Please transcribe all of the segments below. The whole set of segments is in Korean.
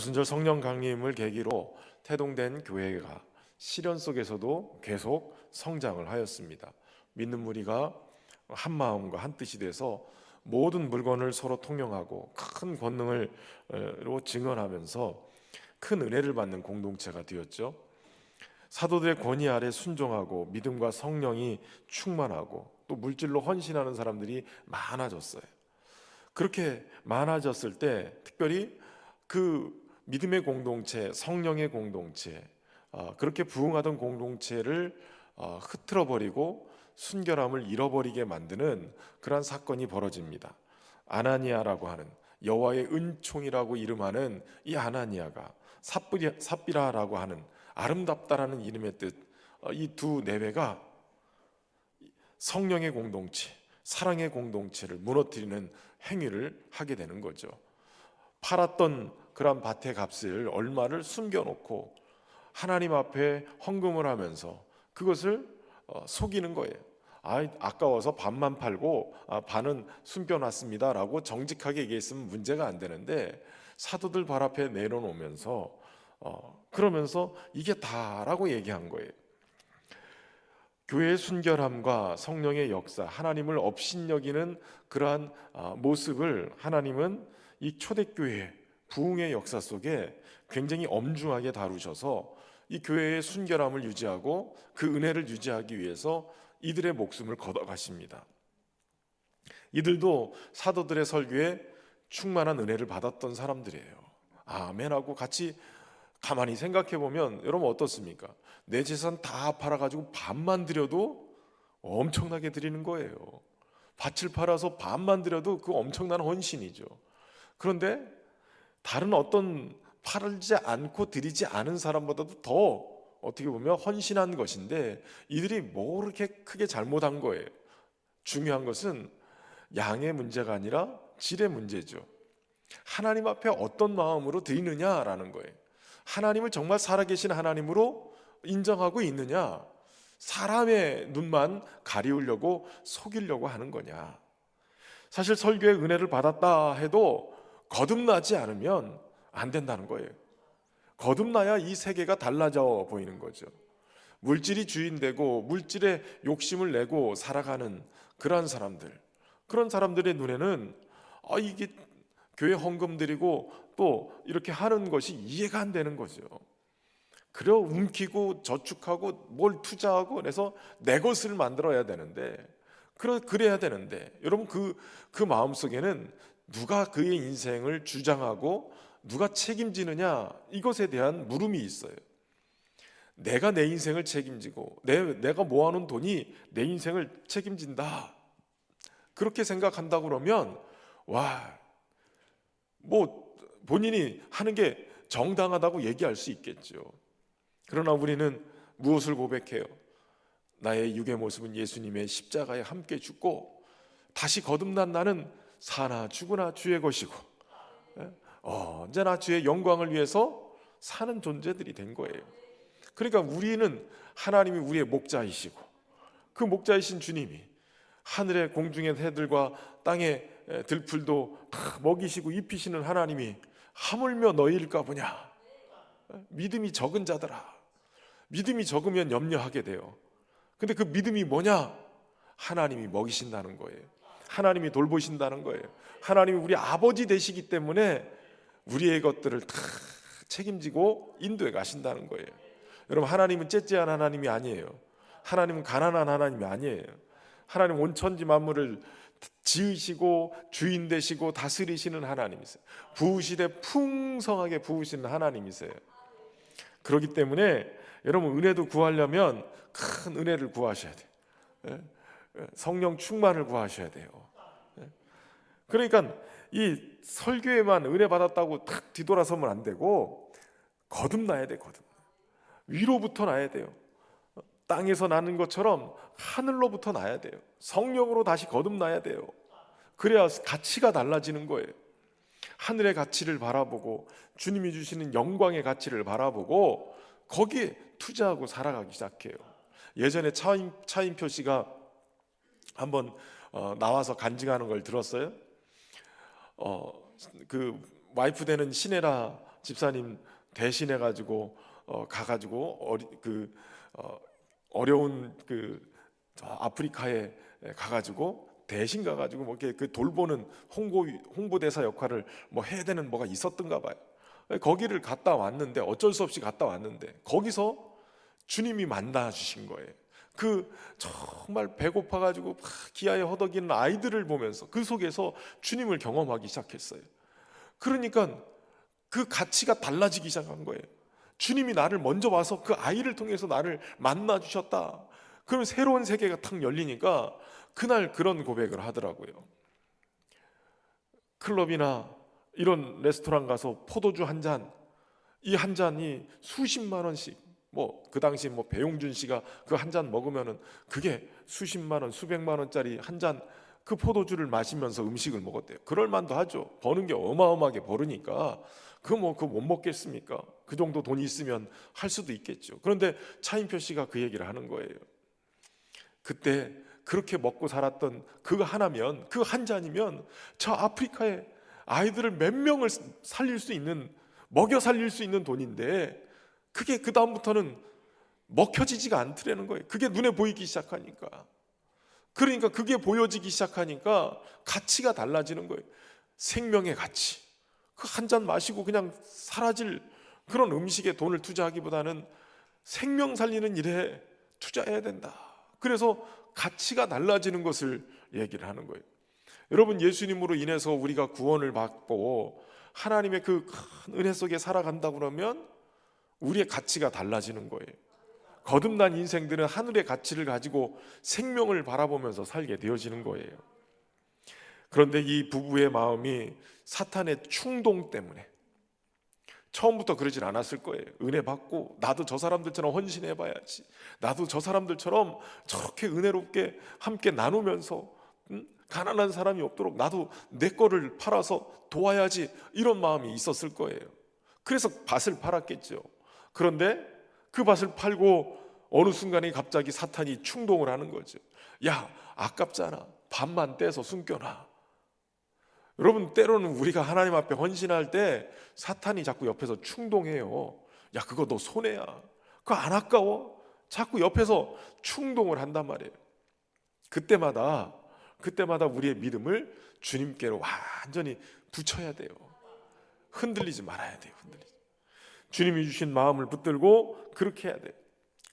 오순절 성령 강림을 계기로 태동된 교회가 시련 속에서도 계속 성장을 하였습니다. 믿는 무리가 한 마음과 한 뜻이 돼서 모든 물건을 서로 통용하고 큰 권능으로 증언하면서 큰 은혜를 받는 공동체가 되었죠. 사도들의 권위 아래 순종하고 믿음과 성령이 충만하고 또 물질로 헌신하는 사람들이 많아졌어요. 그렇게 많아졌을 때 특별히 그 믿음의 공동체, 성령의 공동체, 그렇게 부흥하던 공동체를 흐트러 버리고 순결함을 잃어버리게 만드는 그러한 사건이 벌어집니다. 아나니아라고 하는, 여호와의 은총이라고 이름하는 이 아나니아가 삽비라라고 하는 아름답다라는 이름의 뜻, 이 두 내외가 성령의 공동체, 사랑의 공동체를 무너뜨리는 행위를 하게 되는 거죠. 팔았던 그런 밭의 값을 얼마를 숨겨놓고 하나님 앞에 헌금을 하면서 그것을 속이는 거예요. 아까워서 반만 팔고 반은 숨겨놨습니다 라고 정직하게 얘기했으면 문제가 안 되는데, 사도들 발 앞에 내려놓으면서 그러면서 이게 다라고 얘기한 거예요. 교회의 순결함과 성령의 역사, 하나님을 업신여기는 그러한 모습을 하나님은 이 초대교회 부흥의 역사 속에 굉장히 엄중하게 다루셔서 이 교회의 순결함을 유지하고 그 은혜를 유지하기 위해서 이들의 목숨을 걷어가십니다. 이들도 사도들의 설교에 충만한 은혜를 받았던 사람들이에요. 아멘하고 같이 가만히 생각해 보면 여러분 어떻습니까? 내 재산 다 팔아가지고 반만 드려도 엄청나게 드리는 거예요. 밭을 팔아서 반만 드려도 그 엄청난 헌신이죠. 그런데 다른 어떤 팔지 않고 드리지 않은 사람보다도 더 어떻게 보면 헌신한 것인데 이들이 뭐 그렇게 크게 잘못한 거예요. 중요한 것은 양의 문제가 아니라 질의 문제죠. 하나님 앞에 어떤 마음으로 드리느냐라는 거예요. 하나님을 정말 살아계신 하나님으로 인정하고 있느냐, 사람의 눈만 가리우려고 속이려고 하는 거냐. 사실 설교의 은혜를 받았다 해도 거듭나지 않으면 안 된다는 거예요. 거듭나야 이 세계가 달라져 보이는 거죠. 물질이 주인되고 물질에 욕심을 내고 살아가는 그런 사람들, 그런 사람들의 눈에는 이게 교회 헌금 드리고 또 이렇게 하는 것이 이해가 안 되는 거죠. 그래 움키고 저축하고 뭘 투자하고 그래서 내 것을 만들어야 되는데, 그래야 되는데 여러분 그 마음속에는 누가 그의 인생을 주장하고 누가 책임지느냐, 이것에 대한 물음이 있어요. 내가 내 인생을 책임지고 내가 모아놓은 돈이 내 인생을 책임진다, 그렇게 생각한다고 그러면 뭐 본인이 하는 게 정당하다고 얘기할 수 있겠죠. 그러나 우리는 무엇을 고백해요? 나의 육의 모습은 예수님의 십자가에 함께 죽고 다시 거듭난 나는 사나 죽으나 주의 것이고 언제나 주의 영광을 위해서 사는 존재들이 된 거예요. 그러니까 우리는 하나님이 우리의 목자이시고 그 목자이신 주님이 하늘의 공중의 새들과 땅의 들풀도 다 먹이시고 입히시는 하나님이 하물며 너희일까 보냐. 믿음이 적은 자들아, 믿음이 적으면 염려하게 돼요. 근데 그 믿음이 뭐냐? 하나님이 먹이신다는 거예요. 하나님이 돌보신다는 거예요. 하나님이 우리 아버지 되시기 때문에 우리의 것들을 다 책임지고 인도해 가신다는 거예요. 여러분, 하나님은 째째한 하나님이 아니에요. 하나님은 가난한 하나님이 아니에요. 하나님 온 천지 만물을 지으시고 주인 되시고 다스리시는 하나님이세요. 부으시되 풍성하게 부으시는 하나님이세요. 그렇기 때문에 여러분, 은혜도 구하려면 큰 은혜를 구하셔야 돼요. 성령 충만을 구하셔야 돼요. 그러니까 이 설교에만 은혜 받았다고 탁 뒤돌아서면 안 되고 거듭나야 돼. 위로부터 나야 돼요. 땅에서 나는 것처럼 하늘로부터 나야 돼요. 성령으로 다시 거듭나야 돼요. 그래야 가치가 달라지는 거예요. 하늘의 가치를 바라보고 주님이 주시는 영광의 가치를 바라보고 거기에 투자하고 살아가기 시작해요. 예전에 차인표 씨가 한번 나와서 간증하는 걸 들었어요. 그 와이프 되는 신혜라 집사님 대신해 가지고 가가지고 어려운 저 아프리카에 가가지고 대신 가가지고 뭐 이렇게 그 돌보는 홍보대사 역할을 뭐 해야 되는 뭐가 있었던가 봐요. 거기를 갔다 왔는데, 어쩔 수 없이 갔다 왔는데 거기서 주님이 만나 주신 거예요. 그 정말 배고파가지고 기아에 허덕이는 아이들을 보면서 그 속에서 주님을 경험하기 시작했어요. 그러니까 그 가치가 달라지기 시작한 거예요. 주님이 나를 먼저 와서 그 아이를 통해서 나를 만나 주셨다. 그럼 새로운 세계가 탁 열리니까 그날 그런 고백을 하더라고요. 클럽이나 이런 레스토랑 가서 포도주 한 잔, 이 한 잔이 수십만 원씩, 뭐 그 당시 뭐 배용준 씨가 그 한 잔 먹으면은 그게 수십만 원, 수백만 원짜리 한 잔, 그 포도주를 마시면서 음식을 먹었대요. 그럴 만도 하죠. 버는 게 어마어마하게 버르니까 그거 못 먹겠습니까? 그 정도 돈이 있으면 할 수도 있겠죠. 그런데 차인표 씨가 그 얘기를 하는 거예요. 그때 그렇게 먹고 살았던 그거 하나면, 그 한 잔이면 저 아프리카의 아이들을 몇 명을 살릴 수 있는, 먹여 살릴 수 있는 돈인데, 그게 그 다음부터는 먹혀지지가 않더라는 거예요. 그게 눈에 보이기 시작하니까. 그러니까 그게 보여지기 시작하니까 가치가 달라지는 거예요. 생명의 가치. 그 한 잔 마시고 그냥 사라질 그런 음식에 돈을 투자하기보다는 생명 살리는 일에 투자해야 된다. 그래서 가치가 달라지는 것을 얘기를 하는 거예요. 여러분, 예수님으로 인해서 우리가 구원을 받고 하나님의 그 큰 은혜 속에 살아간다 그러면 우리의 가치가 달라지는 거예요. 거듭난 인생들은 하늘의 가치를 가지고 생명을 바라보면서 살게 되어지는 거예요. 그런데 이 부부의 마음이 사탄의 충동 때문에, 처음부터 그러진 않았을 거예요. 은혜 받고 나도 저 사람들처럼 헌신해봐야지, 나도 저 사람들처럼 저렇게 은혜롭게 함께 나누면서 가난한 사람이 없도록 나도 내 거를 팔아서 도와야지, 이런 마음이 있었을 거예요. 그래서 밭을 팔았겠죠. 그런데 그 밭을 팔고 어느 순간에 갑자기 사탄이 충동을 하는 거죠. 야, 아깝잖아, 밭만 떼서 숨겨놔. 여러분, 때로는 우리가 하나님 앞에 헌신할 때 사탄이 자꾸 옆에서 충동해요. 야, 그거 너 손해야, 그거 안 아까워? 자꾸 옆에서 충동을 한단 말이에요. 그때마다 우리의 믿음을 주님께로 완전히 붙여야 돼요. 흔들리지 말아야 돼요. 주님이 주신 마음을 붙들고 그렇게 해야 돼요.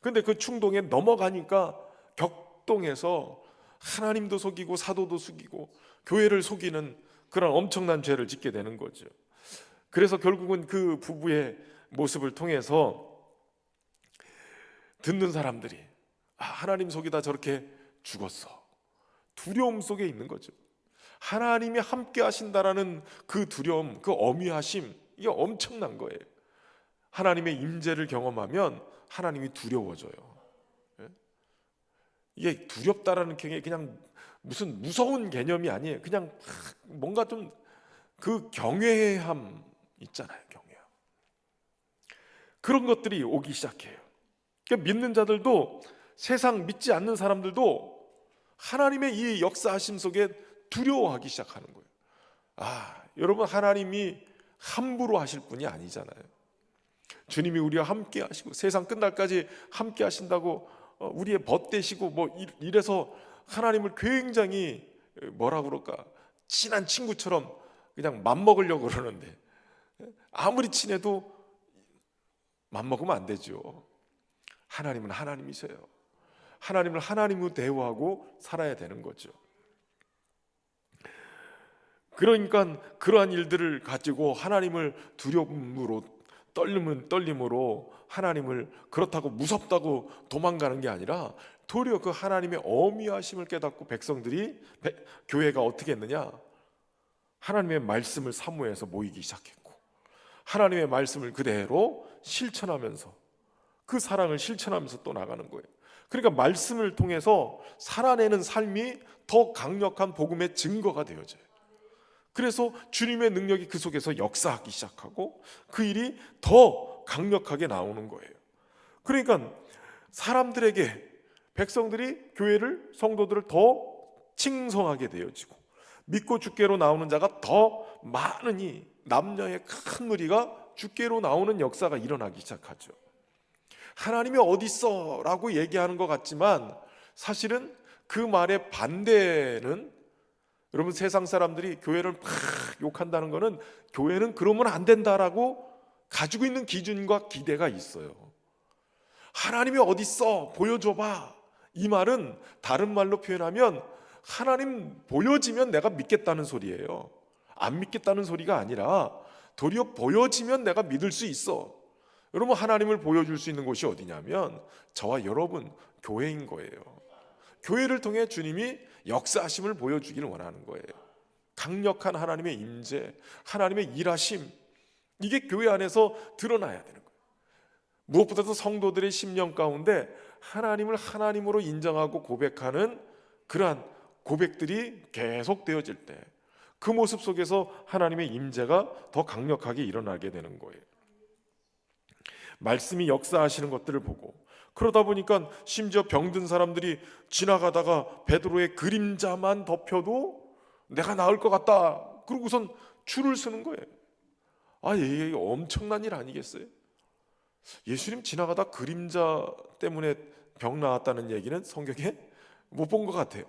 그런데 그 충동에 넘어가니까 격동해서 하나님도 속이고 사도도 속이고 교회를 속이는 그런 엄청난 죄를 짓게 되는 거죠. 그래서 결국은 그 부부의 모습을 통해서 듣는 사람들이 하나님 속이다 저렇게 죽었어, 두려움 속에 있는 거죠. 하나님이 함께 하신다라는 그 두려움, 그 어미하심, 이게 엄청난 거예요. 하나님의 임재를 경험하면 하나님이 두려워져요. 이게 두렵다라는 게 그냥 무슨 무서운 개념이 아니에요. 그냥 뭔가 좀 그 경외함 있잖아요. 경외함. 그런 것들이 오기 시작해요. 그러니까 믿는 자들도, 세상 믿지 않는 사람들도 하나님의 이 역사하심 속에 두려워하기 시작하는 거예요. 여러분, 하나님이 함부로 하실 분이 아니잖아요. 주님이 우리와 함께 하시고 세상 끝날까지 함께 하신다고 우리의 벗되시고 뭐 이래서 하나님을 굉장히 뭐라 그럴까, 친한 친구처럼 그냥 맘먹으려고 그러는데, 아무리 친해도 맘먹으면 안 되죠. 하나님은 하나님이세요. 하나님을 하나님으로 대우하고 살아야 되는 거죠. 그러니까 그러한 일들을 가지고 하나님을 두려움으로, 떨림으로 하나님을 그렇다고 무섭다고 도망가는 게 아니라, 도리어 그 하나님의 어미하심을 깨닫고 백성들이, 교회가 어떻게 했느냐, 하나님의 말씀을 사모해서 모이기 시작했고, 하나님의 말씀을 그대로 실천하면서, 그 사랑을 실천하면서 또 나가는 거예요. 그러니까 말씀을 통해서 살아내는 삶이 더 강력한 복음의 증거가 되어져요. 그래서 주님의 능력이 그 속에서 역사하기 시작하고 그 일이 더 강력하게 나오는 거예요. 그러니까 사람들에게, 백성들이 교회를, 성도들을 더 칭송하게 되어지고 믿고 주께로 나오는 자가 더 많으니 남녀의 큰 무리가 주께로 나오는 역사가 일어나기 시작하죠. 하나님이 어디 있어? 라고 얘기하는 것 같지만 사실은 그 말의 반대는, 여러분, 세상 사람들이 교회를 막 욕한다는 것은 교회는 그러면 안 된다라고 가지고 있는 기준과 기대가 있어요. 하나님이 어디 있어? 보여줘봐. 이 말은 다른 말로 표현하면 하나님 보여지면 내가 믿겠다는 소리예요. 안 믿겠다는 소리가 아니라 도리어 보여지면 내가 믿을 수 있어. 여러분, 하나님을 보여줄 수 있는 곳이 어디냐면 저와 여러분 교회인 거예요. 교회를 통해 주님이 역사하심을 보여주기를 원하는 거예요. 강력한 하나님의 임재, 하나님의 일하심, 이게 교회 안에서 드러나야 되는 거예요. 무엇보다도 성도들의 심령 가운데 하나님을 하나님으로 인정하고 고백하는 그러한 고백들이 계속 되어질 때 그 모습 속에서 하나님의 임재가 더 강력하게 일어나게 되는 거예요. 말씀이 역사하시는 것들을 보고, 그러다 보니까 심지어 병든 사람들이 지나가다가 베드로의 그림자만 덮여도 내가 나을 것 같다, 그러고선 줄을 서는 거예요. 이게 엄청난 일 아니겠어요? 예수님 지나가다 그림자 때문에 병 나았다는 얘기는 성경에 못 본 것 같아요.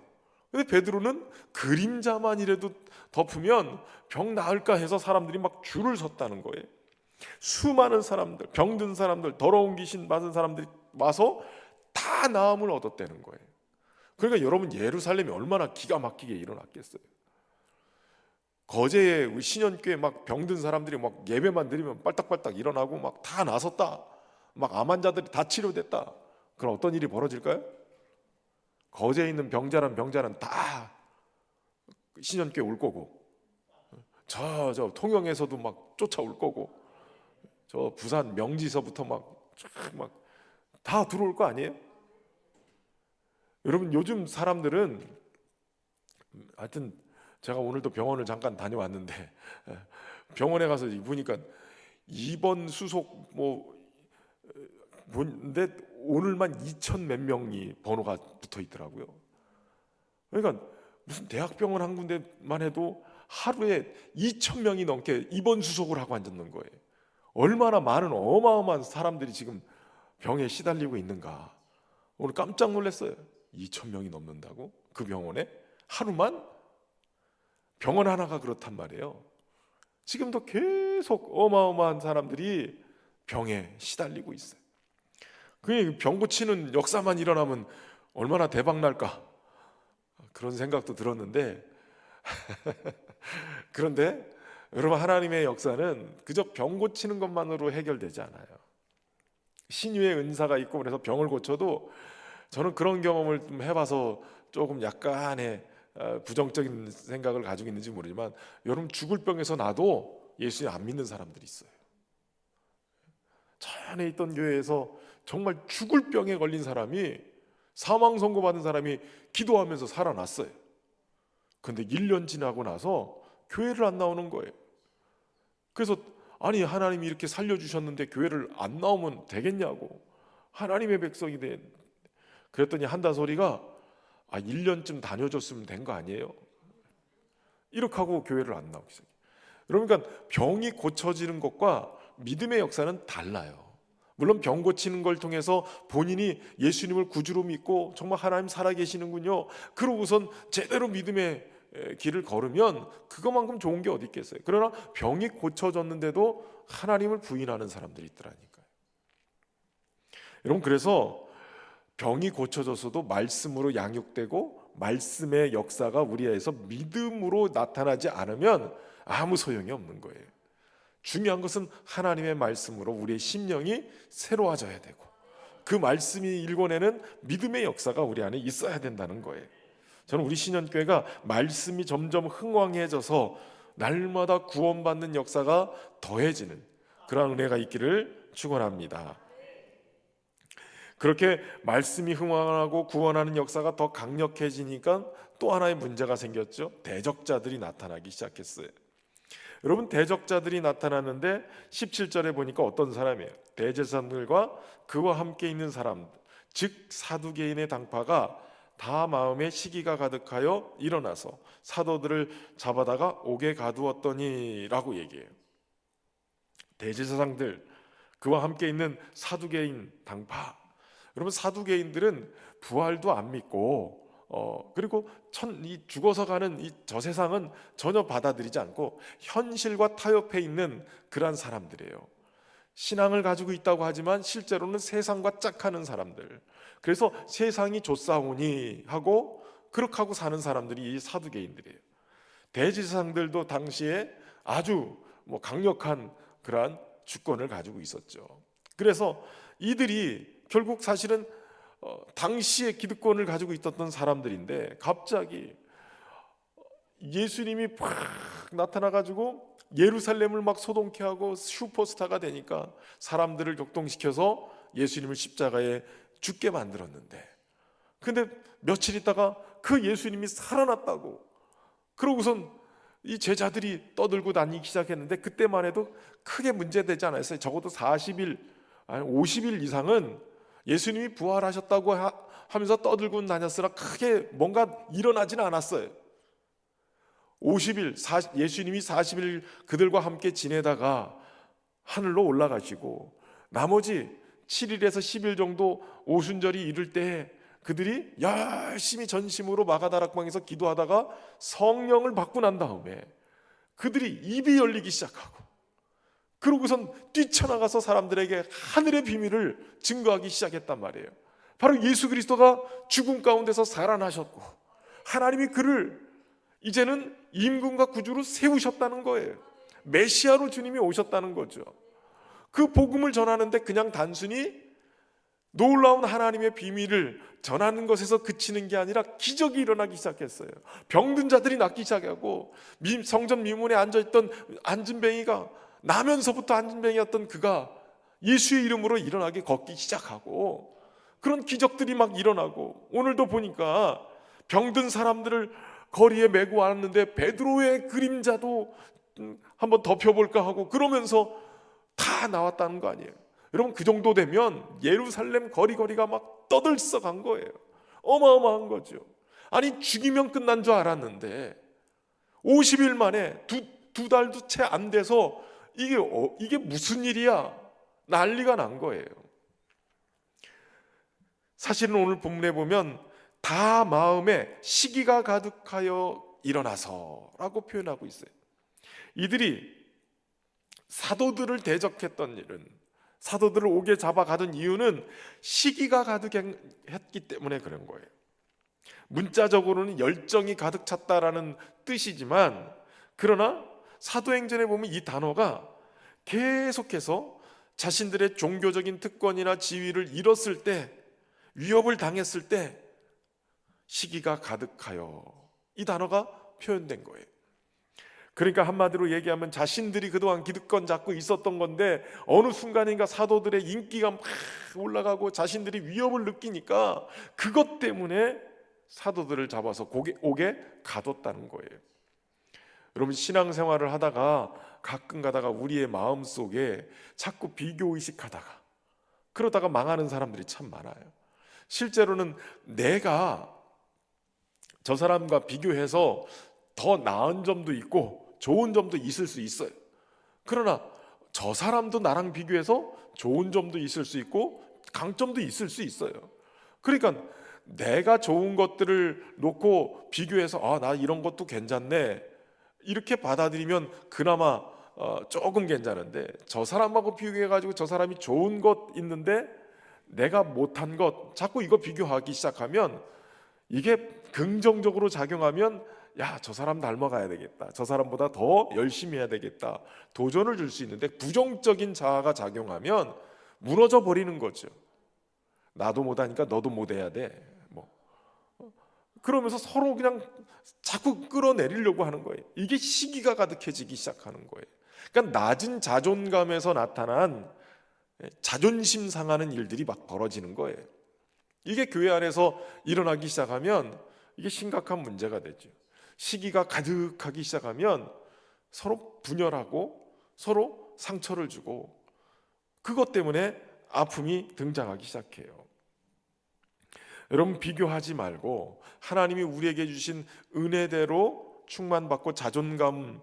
근데 베드로는 그림자만이라도 덮으면 병 나을까 해서 사람들이 막 줄을 섰다는 거예요. 수많은 사람들, 병든 사람들, 더러운 귀신 맞은 사람들이 와서 다 나음을 얻었다는 거예요. 그러니까 여러분, 예루살렘이 얼마나 기가 막히게 일어났겠어요. 거제에 신현교회 막 병든 사람들이 막 예배만 드리면 빨딱빨딱 일어나고 막 다 나섰다, 막 암 환자들이 다 치료됐다. 그럼 어떤 일이 벌어질까요? 거제에 있는 병자는 다 신현교회 올 거고, 저 통영에서도 막 쫓아올 거고, 저 부산 명지서부터 막 다 들어올 거 아니에요? 여러분, 요즘 사람들은, 하여튼 제가 오늘도 병원을 잠깐 다녀왔는데 병원에 가서 보니까 입원 수속 근데 오늘만 2천 몇 명이 번호가 붙어 있더라고요. 그러니까 무슨 대학병원 한 군데만 해도 하루에 2천 명이 넘게 입원 수속을 하고 앉았는 거예요. 얼마나 많은 어마어마한 사람들이 지금 병에 시달리고 있는가. 오늘 깜짝 놀랐어요. 2천 명이 넘는다고? 그 병원에? 하루만? 병원 하나가 그렇단 말이에요. 지금도 계속 어마어마한 사람들이 병에 시달리고 있어요. 그 병 고치는 역사만 일어나면 얼마나 대박 날까, 그런 생각도 들었는데 그런데 여러분, 하나님의 역사는 그저 병 고치는 것만으로 해결되지 않아요. 신유의 은사가 있고 그래서 병을 고쳐도, 저는 그런 경험을 좀 해봐서 조금 약간의 부정적인 생각을 가지고 있는지 모르지만, 여러분, 죽을 병에서 나도 예수님 안 믿는 사람들이 있어요. 전에 있던 교회에서 정말 죽을 병에 걸린 사람이, 사망 선고 받은 사람이 기도하면서 살아났어요. 그런데 1년 지나고 나서 교회를 안 나오는 거예요. 그래서 아니, 하나님이 이렇게 살려주셨는데 교회를 안 나오면 되겠냐고, 하나님의 백성이 된. 그랬더니 한다 소리가 1년쯤 다녀줬으면 된 거 아니에요? 이렇게 하고 교회를 안 나오기 시작해요. 그러니까 병이 고쳐지는 것과 믿음의 역사는 달라요. 물론 병 고치는 걸 통해서 본인이 예수님을 구주로 믿고 정말 하나님 살아계시는군요, 그러고선 제대로 믿음의 길을 걸으면 그것만큼 좋은 게 어디 있겠어요. 그러나 병이 고쳐졌는데도 하나님을 부인하는 사람들이 있더라니까요. 여러분, 그래서 병이 고쳐졌어도 말씀으로 양육되고 말씀의 역사가 우리 안에서 믿음으로 나타나지 않으면 아무 소용이 없는 거예요. 중요한 것은 하나님의 말씀으로 우리의 심령이 새로워져야 되고, 그 말씀이 일궈내는 믿음의 역사가 우리 안에 있어야 된다는 거예요. 저는 우리 신현교회가 말씀이 점점 흥왕해져서 날마다 구원받는 역사가 더해지는 그런 은혜가 있기를 축원합니다. 그렇게 말씀이 흥왕하고 구원하는 역사가 더 강력해지니까 또 하나의 문제가 생겼죠. 대적자들이 나타나기 시작했어요. 여러분, 대적자들이 나타났는데 17절에 보니까 어떤 사람이에요? 대제사장들과 그와 함께 있는 사람, 즉 사두개인의 당파가 다 마음에 시기가 가득하여 일어나서 사도들을 잡아다가 옥에 가두었더니 라고 얘기해요. 대제사장들, 그와 함께 있는 사두개인 당파. 여러분, 사두개인들은 부활도 안 믿고 그리고 이 죽어서 가는 이 저 세상은 전혀 받아들이지 않고 현실과 타협해 있는 그러한 사람들이에요. 신앙을 가지고 있다고 하지만 실제로는 세상과 짝하는 사람들. 그래서 세상이 좋사오니 하고 그렇게 하고 사는 사람들이 이 사두개인들이에요. 대제사장들도 당시에 아주 강력한 그러한 주권을 가지고 있었죠. 그래서 이들이 결국 사실은 당시에 기득권을 가지고 있었던 사람들인데 갑자기 예수님이 팍 나타나가지고 예루살렘을 막 소동케 하고 슈퍼스타가 되니까 사람들을 격동시켜서 예수님을 십자가에 죽게 만들었는데, 근데 며칠 있다가 그 예수님이 살아났다고 그러고선 이 제자들이 떠들고 다니기 시작했는데, 그때만 해도 크게 문제되지 않았어요. 적어도 40일 아니 50일 이상은 예수님이 부활하셨다고 하면서 떠들고 다녔으나 크게 뭔가 일어나지는 않았어요. 50일 예수님이 40일 그들과 함께 지내다가 하늘로 올라가시고 나머지 7일에서 10일 정도 오순절이 이를 때 그들이 열심히 전심으로 마가다락방에서 기도하다가 성령을 받고 난 다음에 그들이 입이 열리기 시작하고, 그러고선 뛰쳐나가서 사람들에게 하늘의 비밀을 증거하기 시작했단 말이에요. 바로 예수 그리스도가 죽음 가운데서 살아나셨고 하나님이 그를 이제는 임금과 구주로 세우셨다는 거예요. 메시아로 주님이 오셨다는 거죠. 그 복음을 전하는데 그냥 단순히 놀라운 하나님의 비밀을 전하는 것에서 그치는 게 아니라 기적이 일어나기 시작했어요. 병든 자들이 낫기 시작하고, 성전 미문에 앉아있던 안진뱅이가, 나면서부터 안진뱅이였던 그가 예수의 이름으로 일어나게 걷기 시작하고, 그런 기적들이 막 일어나고, 오늘도 보니까 병든 사람들을 거리에 메고 왔는데 베드로의 그림자도 한번 덮여볼까 하고 그러면서 다 나왔다는 거 아니에요. 여러분, 그 정도 되면 예루살렘 거리가 막 떠들썩한 거예요. 어마어마한 거죠. 아니, 죽이면 끝난 줄 알았는데 50일 만에 두 달도 채 안 돼서 이게 무슨 일이야? 난리가 난 거예요. 사실은 오늘 본문에 보면 다 마음에 시기가 가득하여 일어나서 라고 표현하고 있어요. 이들이 사도들을 대적했던 일은, 사도들을 옥에 잡아가던 이유는 시기가 가득했기 때문에 그런 거예요. 문자적으로는 열정이 가득 찼다라는 뜻이지만, 그러나 사도행전에 보면 이 단어가 계속해서 자신들의 종교적인 특권이나 지위를 잃었을 때, 위협을 당했을 때 시기가 가득하여, 이 단어가 표현된 거예요. 그러니까 한마디로 얘기하면 자신들이 그동안 기득권 잡고 있었던 건데 어느 순간인가 사도들의 인기가 막 올라가고 자신들이 위협을 느끼니까 그것 때문에 사도들을 잡아서 옥에 가뒀다는 거예요. 여러분, 신앙생활을 하다가 가끔 가다가 우리의 마음속에 자꾸 비교의식하다가 그러다가 망하는 사람들이 참 많아요. 실제로는 내가 저 사람과 비교해서 더 나은 점도 있고 좋은 점도 있을 수 있어요. 그러나 저 사람도 나랑 비교해서 좋은 점도 있을 수 있고 강점도 있을 수 있어요. 그러니까 내가 좋은 것들을 놓고 비교해서 나 이런 것도 괜찮네 이렇게 받아들이면 그나마 조금 괜찮은데, 저 사람하고 비교해가지고 저 사람이 좋은 것 있는데 내가 못한 것 자꾸 이거 비교하기 시작하면 이게 긍정적으로 작용하면 저 사람 닮아가야 되겠다, 저 사람보다 더 열심히 해야 되겠다, 도전을 줄 수 있는데 부정적인 자아가 작용하면 무너져 버리는 거죠. 나도 못하니까 너도 못해야 돼. 그러면서 서로 그냥 자꾸 끌어내리려고 하는 거예요. 이게 시기가 가득해지기 시작하는 거예요. 그러니까 낮은 자존감에서 나타난 자존심 상하는 일들이 막 벌어지는 거예요. 이게 교회 안에서 일어나기 시작하면 이게 심각한 문제가 되죠. 시기가 가득하기 시작하면 서로 분열하고 서로 상처를 주고 그것 때문에 아픔이 등장하기 시작해요. 여러분, 비교하지 말고 하나님이 우리에게 주신 은혜대로 충만받고 자존감을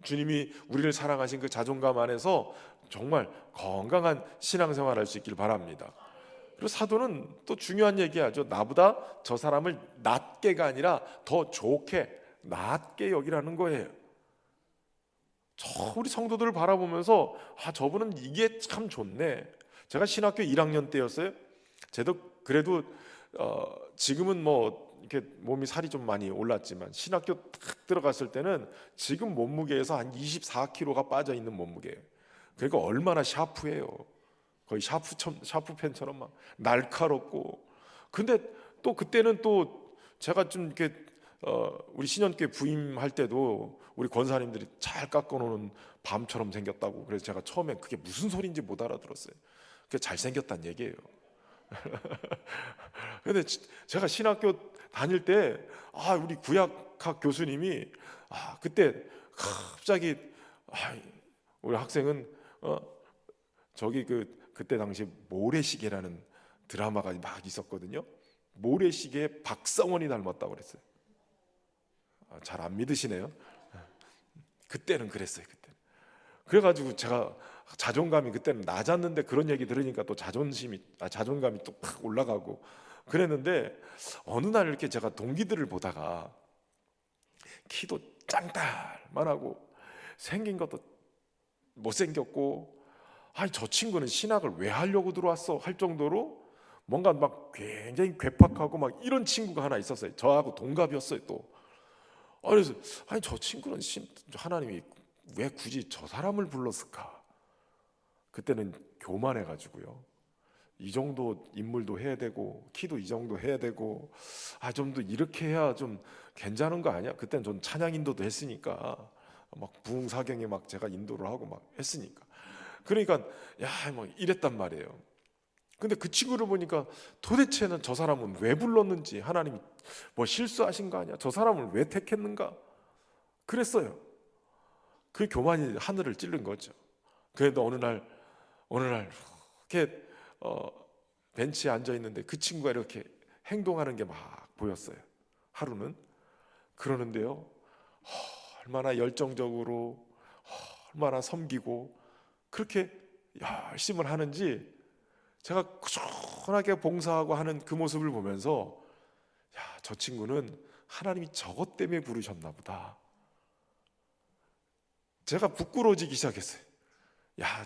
주님이 우리를 사랑하신 그 자존감 안에서 정말 건강한 신앙생활 할 수 있길 바랍니다. 그리고 사도는 또 중요한 얘기하죠. 나보다 저 사람을 낮게가 아니라 더 좋게, 낮게 여기라는 거예요. 우리 성도들을 바라보면서 저분은 이게 참 좋네. 제가 신학교 1학년 때였어요. 저도 그래도 지금은 뭐 이렇게 몸이 살이 좀 많이 올랐지만 신학교 딱 들어갔을 때는 지금 몸무게에서 한 24kg가 빠져 있는 몸무게예요. 그러니까 얼마나 샤프해요. 거의 샤프펜처럼 막 날카롭고. 근데 또 그때는 또 제가 좀 이렇게 우리 신년교회 부임할 때도 우리 권사님들이 잘 깎아놓은 밤처럼 생겼다고. 그래서 제가 처음에 그게 무슨 소리인지 못 알아들었어요. 그게 잘생겼다는 얘기예요. 근데 제가 신학교 다닐 때 우리 구약학 교수님이 그때 갑자기 우리 학생은 저기 그때 당시 모래시계라는 드라마가 막 있었거든요. 모래시계에 박성원이 닮았다고 그랬어요. 잘 안 믿으시네요. 그때는 그랬어요. 그때. 그래가지고 제가 자존감이 그때는 낮았는데 그런 얘기 들으니까 또 자존감이 또 팍 올라가고 그랬는데 어느 날 이렇게 제가 동기들을 보다가 키도 짱달만하고 생긴 것도 못생겼고 저 친구는 신학을 왜 하려고 들어왔어 할 정도로 뭔가 막 굉장히 괴팍하고 막 이런 친구가 하나 있었어요. 저하고 동갑이었어요 또. 그래서 저 친구는 하나님이 왜 굳이 저 사람을 불렀을까? 그때는 교만해가지고요. 이 정도 인물도 해야 되고 키도 이 정도 해야 되고 좀 더 이렇게 해야 좀 괜찮은 거 아니야? 그때는 전 찬양 인도도 했으니까 막 부흥사경에 막 제가 인도를 하고 막 했으니까 그러니까 뭐 이랬단 말이에요. 근데 그 친구를 보니까 도대체는 저 사람은 왜 불렀는지 하나님이 뭐 실수하신 거 아니야? 저 사람을 왜 택했는가? 그랬어요. 그 교만이 하늘을 찌른 거죠. 그래도 어느 날 이렇게 벤치에 앉아 있는데 그 친구가 이렇게 행동하는 게 막 보였어요. 하루는 그러는데요. 얼마나 열정적으로 얼마나 섬기고 그렇게 열심을 하는지 제가 꾸준하게 봉사하고 하는 그 모습을 보면서 저 친구는 하나님이 저것 때문에 부르셨나 보다. 제가 부끄러워지기 시작했어요.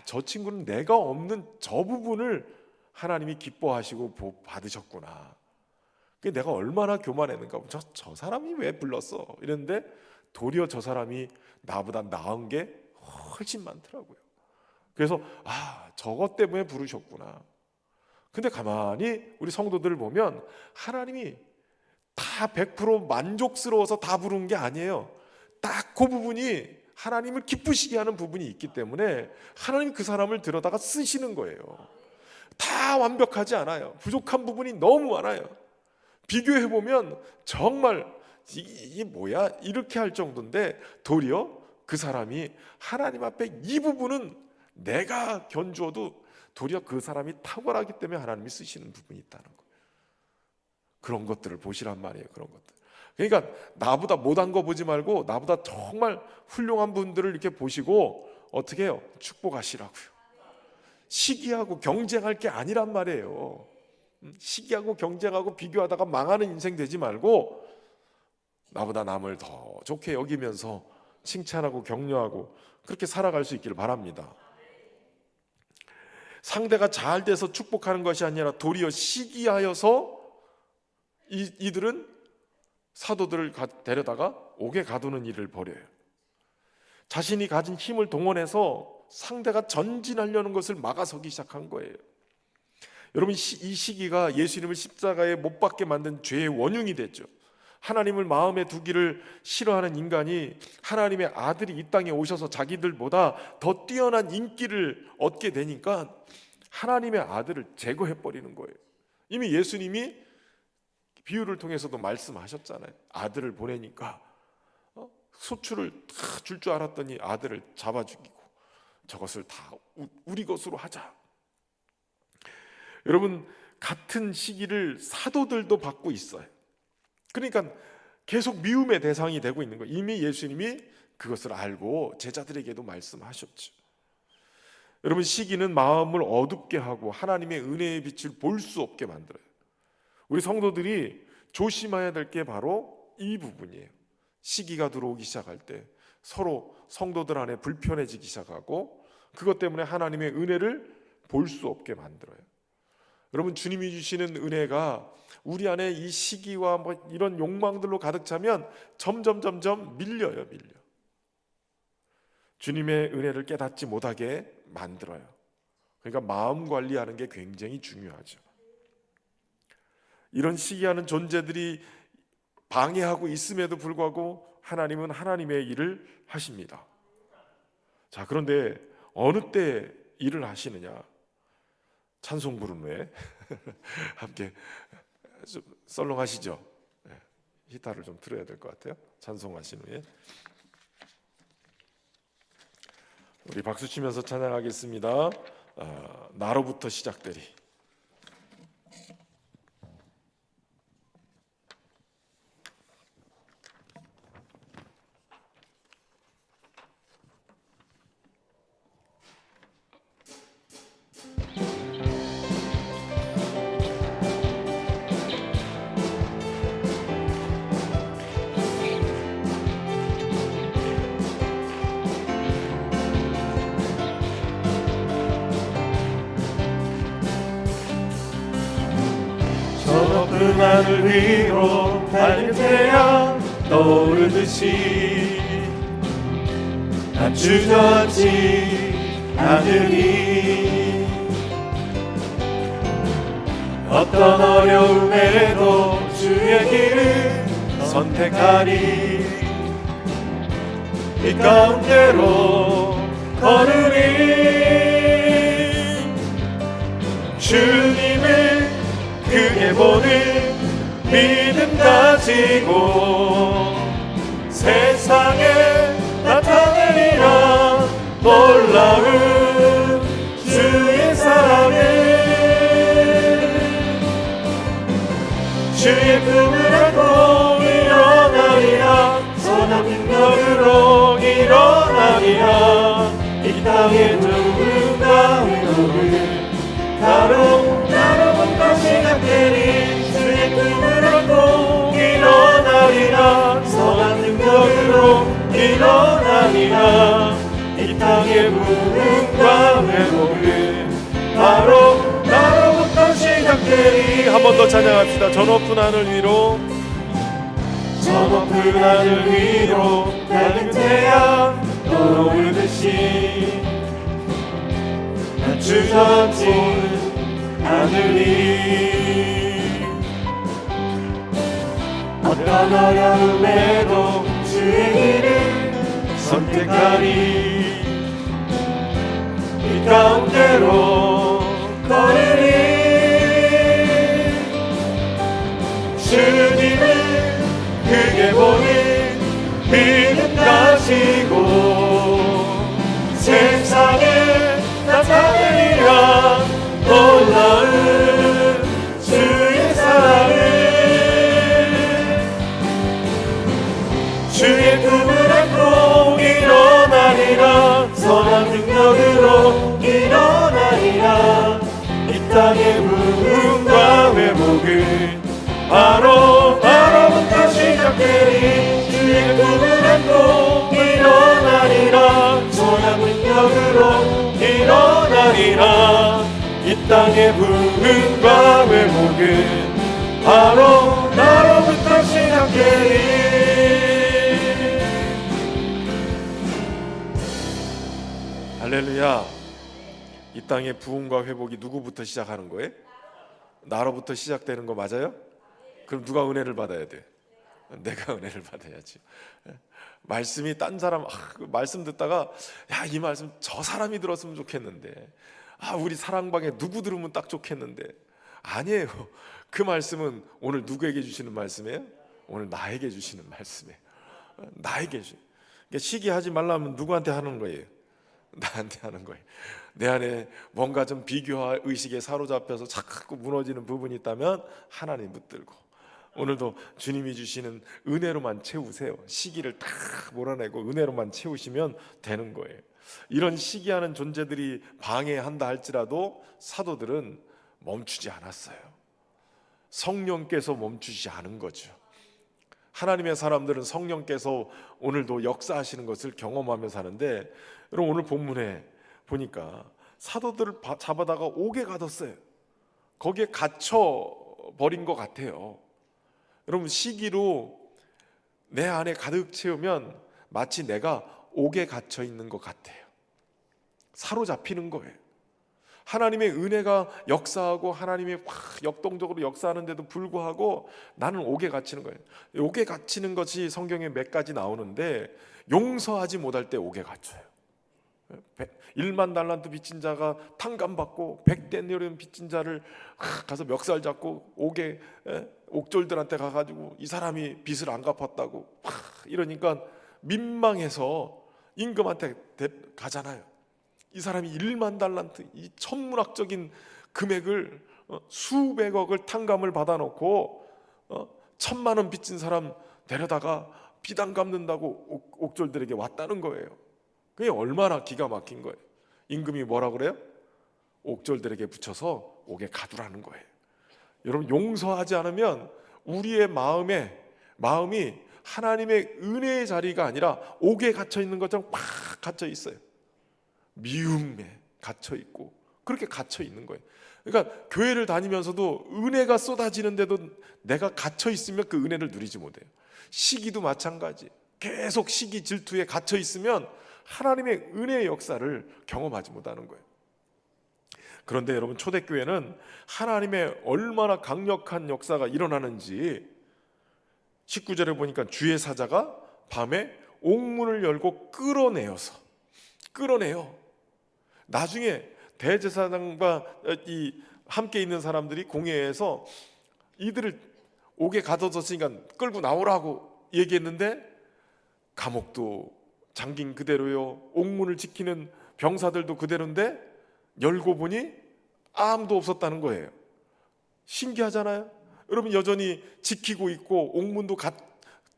저 친구는 내가 없는 저 부분을 하나님이 기뻐하시고 복 받으셨구나. 내가 얼마나 교만했는가. 저 사람이 왜 불렀어? 이랬는데 도리어 저 사람이 나보다 나은 게 훨씬 많더라고요. 그래서 저것 때문에 부르셨구나. 근데 가만히 우리 성도들을 보면 하나님이 다 100% 만족스러워서 다 부른 게 아니에요. 딱 그 부분이 하나님을 기쁘시게 하는 부분이 있기 때문에 하나님이 그 사람을 들여다가 쓰시는 거예요. 다 완벽하지 않아요. 부족한 부분이 너무 많아요. 비교해보면 정말 이게 뭐야? 이렇게 할 정도인데 도리어 그 사람이 하나님 앞에 이 부분은 내가 견주어도 도리어 그 사람이 탁월하기 때문에 하나님이 쓰시는 부분이 있다는 거예요. 그런 것들을 보시란 말이에요. 그런 것들. 그러니까 나보다 못한 거 보지 말고 나보다 정말 훌륭한 분들을 이렇게 보시고 어떻게 해요? 축복하시라고요. 시기하고 경쟁할 게 아니란 말이에요. 시기하고 경쟁하고 비교하다가 망하는 인생 되지 말고 나보다 남을 더 좋게 여기면서 칭찬하고 격려하고 그렇게 살아갈 수 있기를 바랍니다. 상대가 잘 돼서 축복하는 것이 아니라 도리어 시기하여서 이들은 사도들을 데려다가 옥에 가두는 일을 벌여요. 자신이 가진 힘을 동원해서 상대가 전진하려는 것을 막아서기 시작한 거예요. 여러분, 이 시기가 예수님을 십자가에 못 박게 만든 죄의 원흉이 됐죠. 하나님을 마음에 두기를 싫어하는 인간이 하나님의 아들이 이 땅에 오셔서 자기들보다 더 뛰어난 인기를 얻게 되니까 하나님의 아들을 제거해버리는 거예요. 이미 예수님이 비유를 통해서도 말씀하셨잖아요. 아들을 보내니까 소출을 다 줄 줄 알았더니 아들을 잡아 죽이고 저것을 다 우리 것으로 하자. 여러분, 같은 시기를 사도들도 받고 있어요. 그러니까 계속 미움의 대상이 되고 있는 거예요. 이미 예수님이 그것을 알고 제자들에게도 말씀하셨죠. 여러분, 시기는 마음을 어둡게 하고 하나님의 은혜의 빛을 볼 수 없게 만들어요. 우리 성도들이 조심해야 될 게 바로 이 부분이에요. 시기가 들어오기 시작할 때 서로 성도들 안에 불편해지기 시작하고 그것 때문에 하나님의 은혜를 볼 수 없게 만들어요. 여러분, 주님이 주시는 은혜가 우리 안에 이 시기와 뭐 이런 욕망들로 가득 차면 점점 밀려요. 주님의 은혜를 깨닫지 못하게 만들어요. 그러니까 마음 관리하는 게 굉장히 중요하죠. 이런 시기하는 존재들이 방해하고 있음에도 불구하고 하나님은 하나님의 일을 하십니다. 자, 그런데 어느 때 일을 하시느냐? 찬송 부른 후에 함께 좀 썰렁하시죠? 네, 기타를 좀 틀어야 될 것 같아요. 찬송하신 후에 우리 박수 치면서 찬양하겠습니다. 나로부터 시작되리. 그 하늘 위로 밝은 태양 떠오르듯이 난 주저앉지 않으리. 어떤 어려움에도 주의 길을 선택하리. 이 가운데로 걸으리. 주님을 크게 보는 믿음 가지고 세상에 나타내리라. 놀라운 주의 사랑을, 주의 품을 안고 일어나리라. 선한 능력으로 일어나리라. 이 땅의 누군가 회복을 나로부터 시작되리. 주의 꿈을 안고 일어나리라. 선한 능력으로 일어나리라. 이 땅의 부흥과 회복은 바로 나로부터 시작되리. 한 번 더 찬양합시다. 저 높은 하늘 위로, 저 높은 하늘 위로 밝은 태양 떠오르듯이 난 주저앉지 않으리. 어떤 어려움에도 주의 길을 선택하리. 이 가운데로 걸으리. 주님을 크게 보는 믿음 가지고 세상에 나타내리라. 놀라운 주의 사랑을, 주의 꿈을 안고 일어나리라. 선한 능력으로 일어나리라. 이 땅의 부흥과 회복은 바로 나로부터 시작되리. 주의 꿈을 안고 일어나리라. 선한 능력으로 일어나리라. 이 땅의 부흥과 회복은 바로 나로부터 시작되리. 할렐루야. 이 땅의 부흥과 회복이 누구부터 시작하는 거예요? 나로부터 시작되는 거 맞아요? 그럼 누가 은혜를 받아야 돼? 내가 은혜를 받아야지. 말씀이 딴 사람 말씀 듣다가 야, 이 말씀 저 사람이 들었으면 좋겠는데, 우리 사랑방에 누구 들으면 딱 좋겠는데, 아니에요. 그 말씀은 오늘 누구에게 주시는 말씀이에요? 오늘 나에게 주시는 말씀이에요. 나에게 주시는. 그러니까 시기하지 말라면 누구한테 하는 거예요? 나한테 하는 거예요. 내 안에 뭔가 좀 비교와 의식에 사로잡혀서 자꾸 무너지는 부분이 있다면 하나님 붙들고, 오늘도 주님이 주시는 은혜로만 채우세요. 시기를 다 몰아내고 은혜로만 채우시면 되는 거예요. 이런 시기하는 존재들이 방해한다 할지라도 사도들은 멈추지 않았어요. 성령께서 멈추지 않은 거죠. 하나님의 사람들은 성령께서 오늘도 역사하시는 것을 경험하며 사는데, 여러분 오늘 본문에 보니까 사도들을 잡아다가 옥에 가뒀어요. 거기에 갇혀 버린 것 같아요. 여러분 시기로 내 안에 가득 채우면 마치 내가 옥에 갇혀 있는 것 같아요. 사로잡히는 거예요. 하나님의 은혜가 역사하고 하나님이 역동적으로 역사하는데도 불구하고 나는 옥에 갇히는 거예요. 옥에 갇히는 것이 성경에 몇 가지 나오는데, 용서하지 못할 때 옥에 갇혀요. 1만 달란트 빚진 자가 탕감받고 100데나리온 빚진 자를 가서 멱살 잡고 옥에 옥졸들한테 가가지고 이 사람이 빚을 안 갚았다고 이러니까 민망해서 임금한테 가잖아요. 이 사람이 1만 달란트, 이 천문학적인 금액을 수백억을 탕감을 받아놓고 1,000만 원 빚진 사람 데려다가 빚 안 갚는다고 옥졸들에게 왔다는 거예요. 그게 얼마나 기가 막힌 거예요. 임금이 뭐라 그래요? 옥졸들에게 붙여서 옥에 가두라는 거예요. 여러분 용서하지 않으면 우리의 마음이 하나님의 은혜의 자리가 아니라 옥에 갇혀 있는 것처럼 팍 갇혀 있어요. 미움에 갇혀 있고 그렇게 갇혀 있는 거예요. 그러니까 교회를 다니면서도 은혜가 쏟아지는데도 내가 갇혀 있으면 그 은혜를 누리지 못해요. 시기도 마찬가지. 계속 시기 질투에 갇혀 있으면 하나님의 은혜의 역사를 경험하지 못하는 거예요. 그런데 여러분 초대교회는 하나님의 얼마나 강력한 역사가 일어나는지 19절에 보니까 주의 사자가 밤에 옥문을 열고 끌어내요. 나중에 대제사장과 이 함께 있는 사람들이 공회에서 이들을 옥에 가둬뒀으니까 끌고 나오라고 얘기했는데 감옥도 잠긴 그대로요. 옥문을 지키는 병사들도 그대로인데 열고 보니 아무도 없었다는 거예요. 신기하잖아요. 여러분 여전히 지키고 있고 옥문도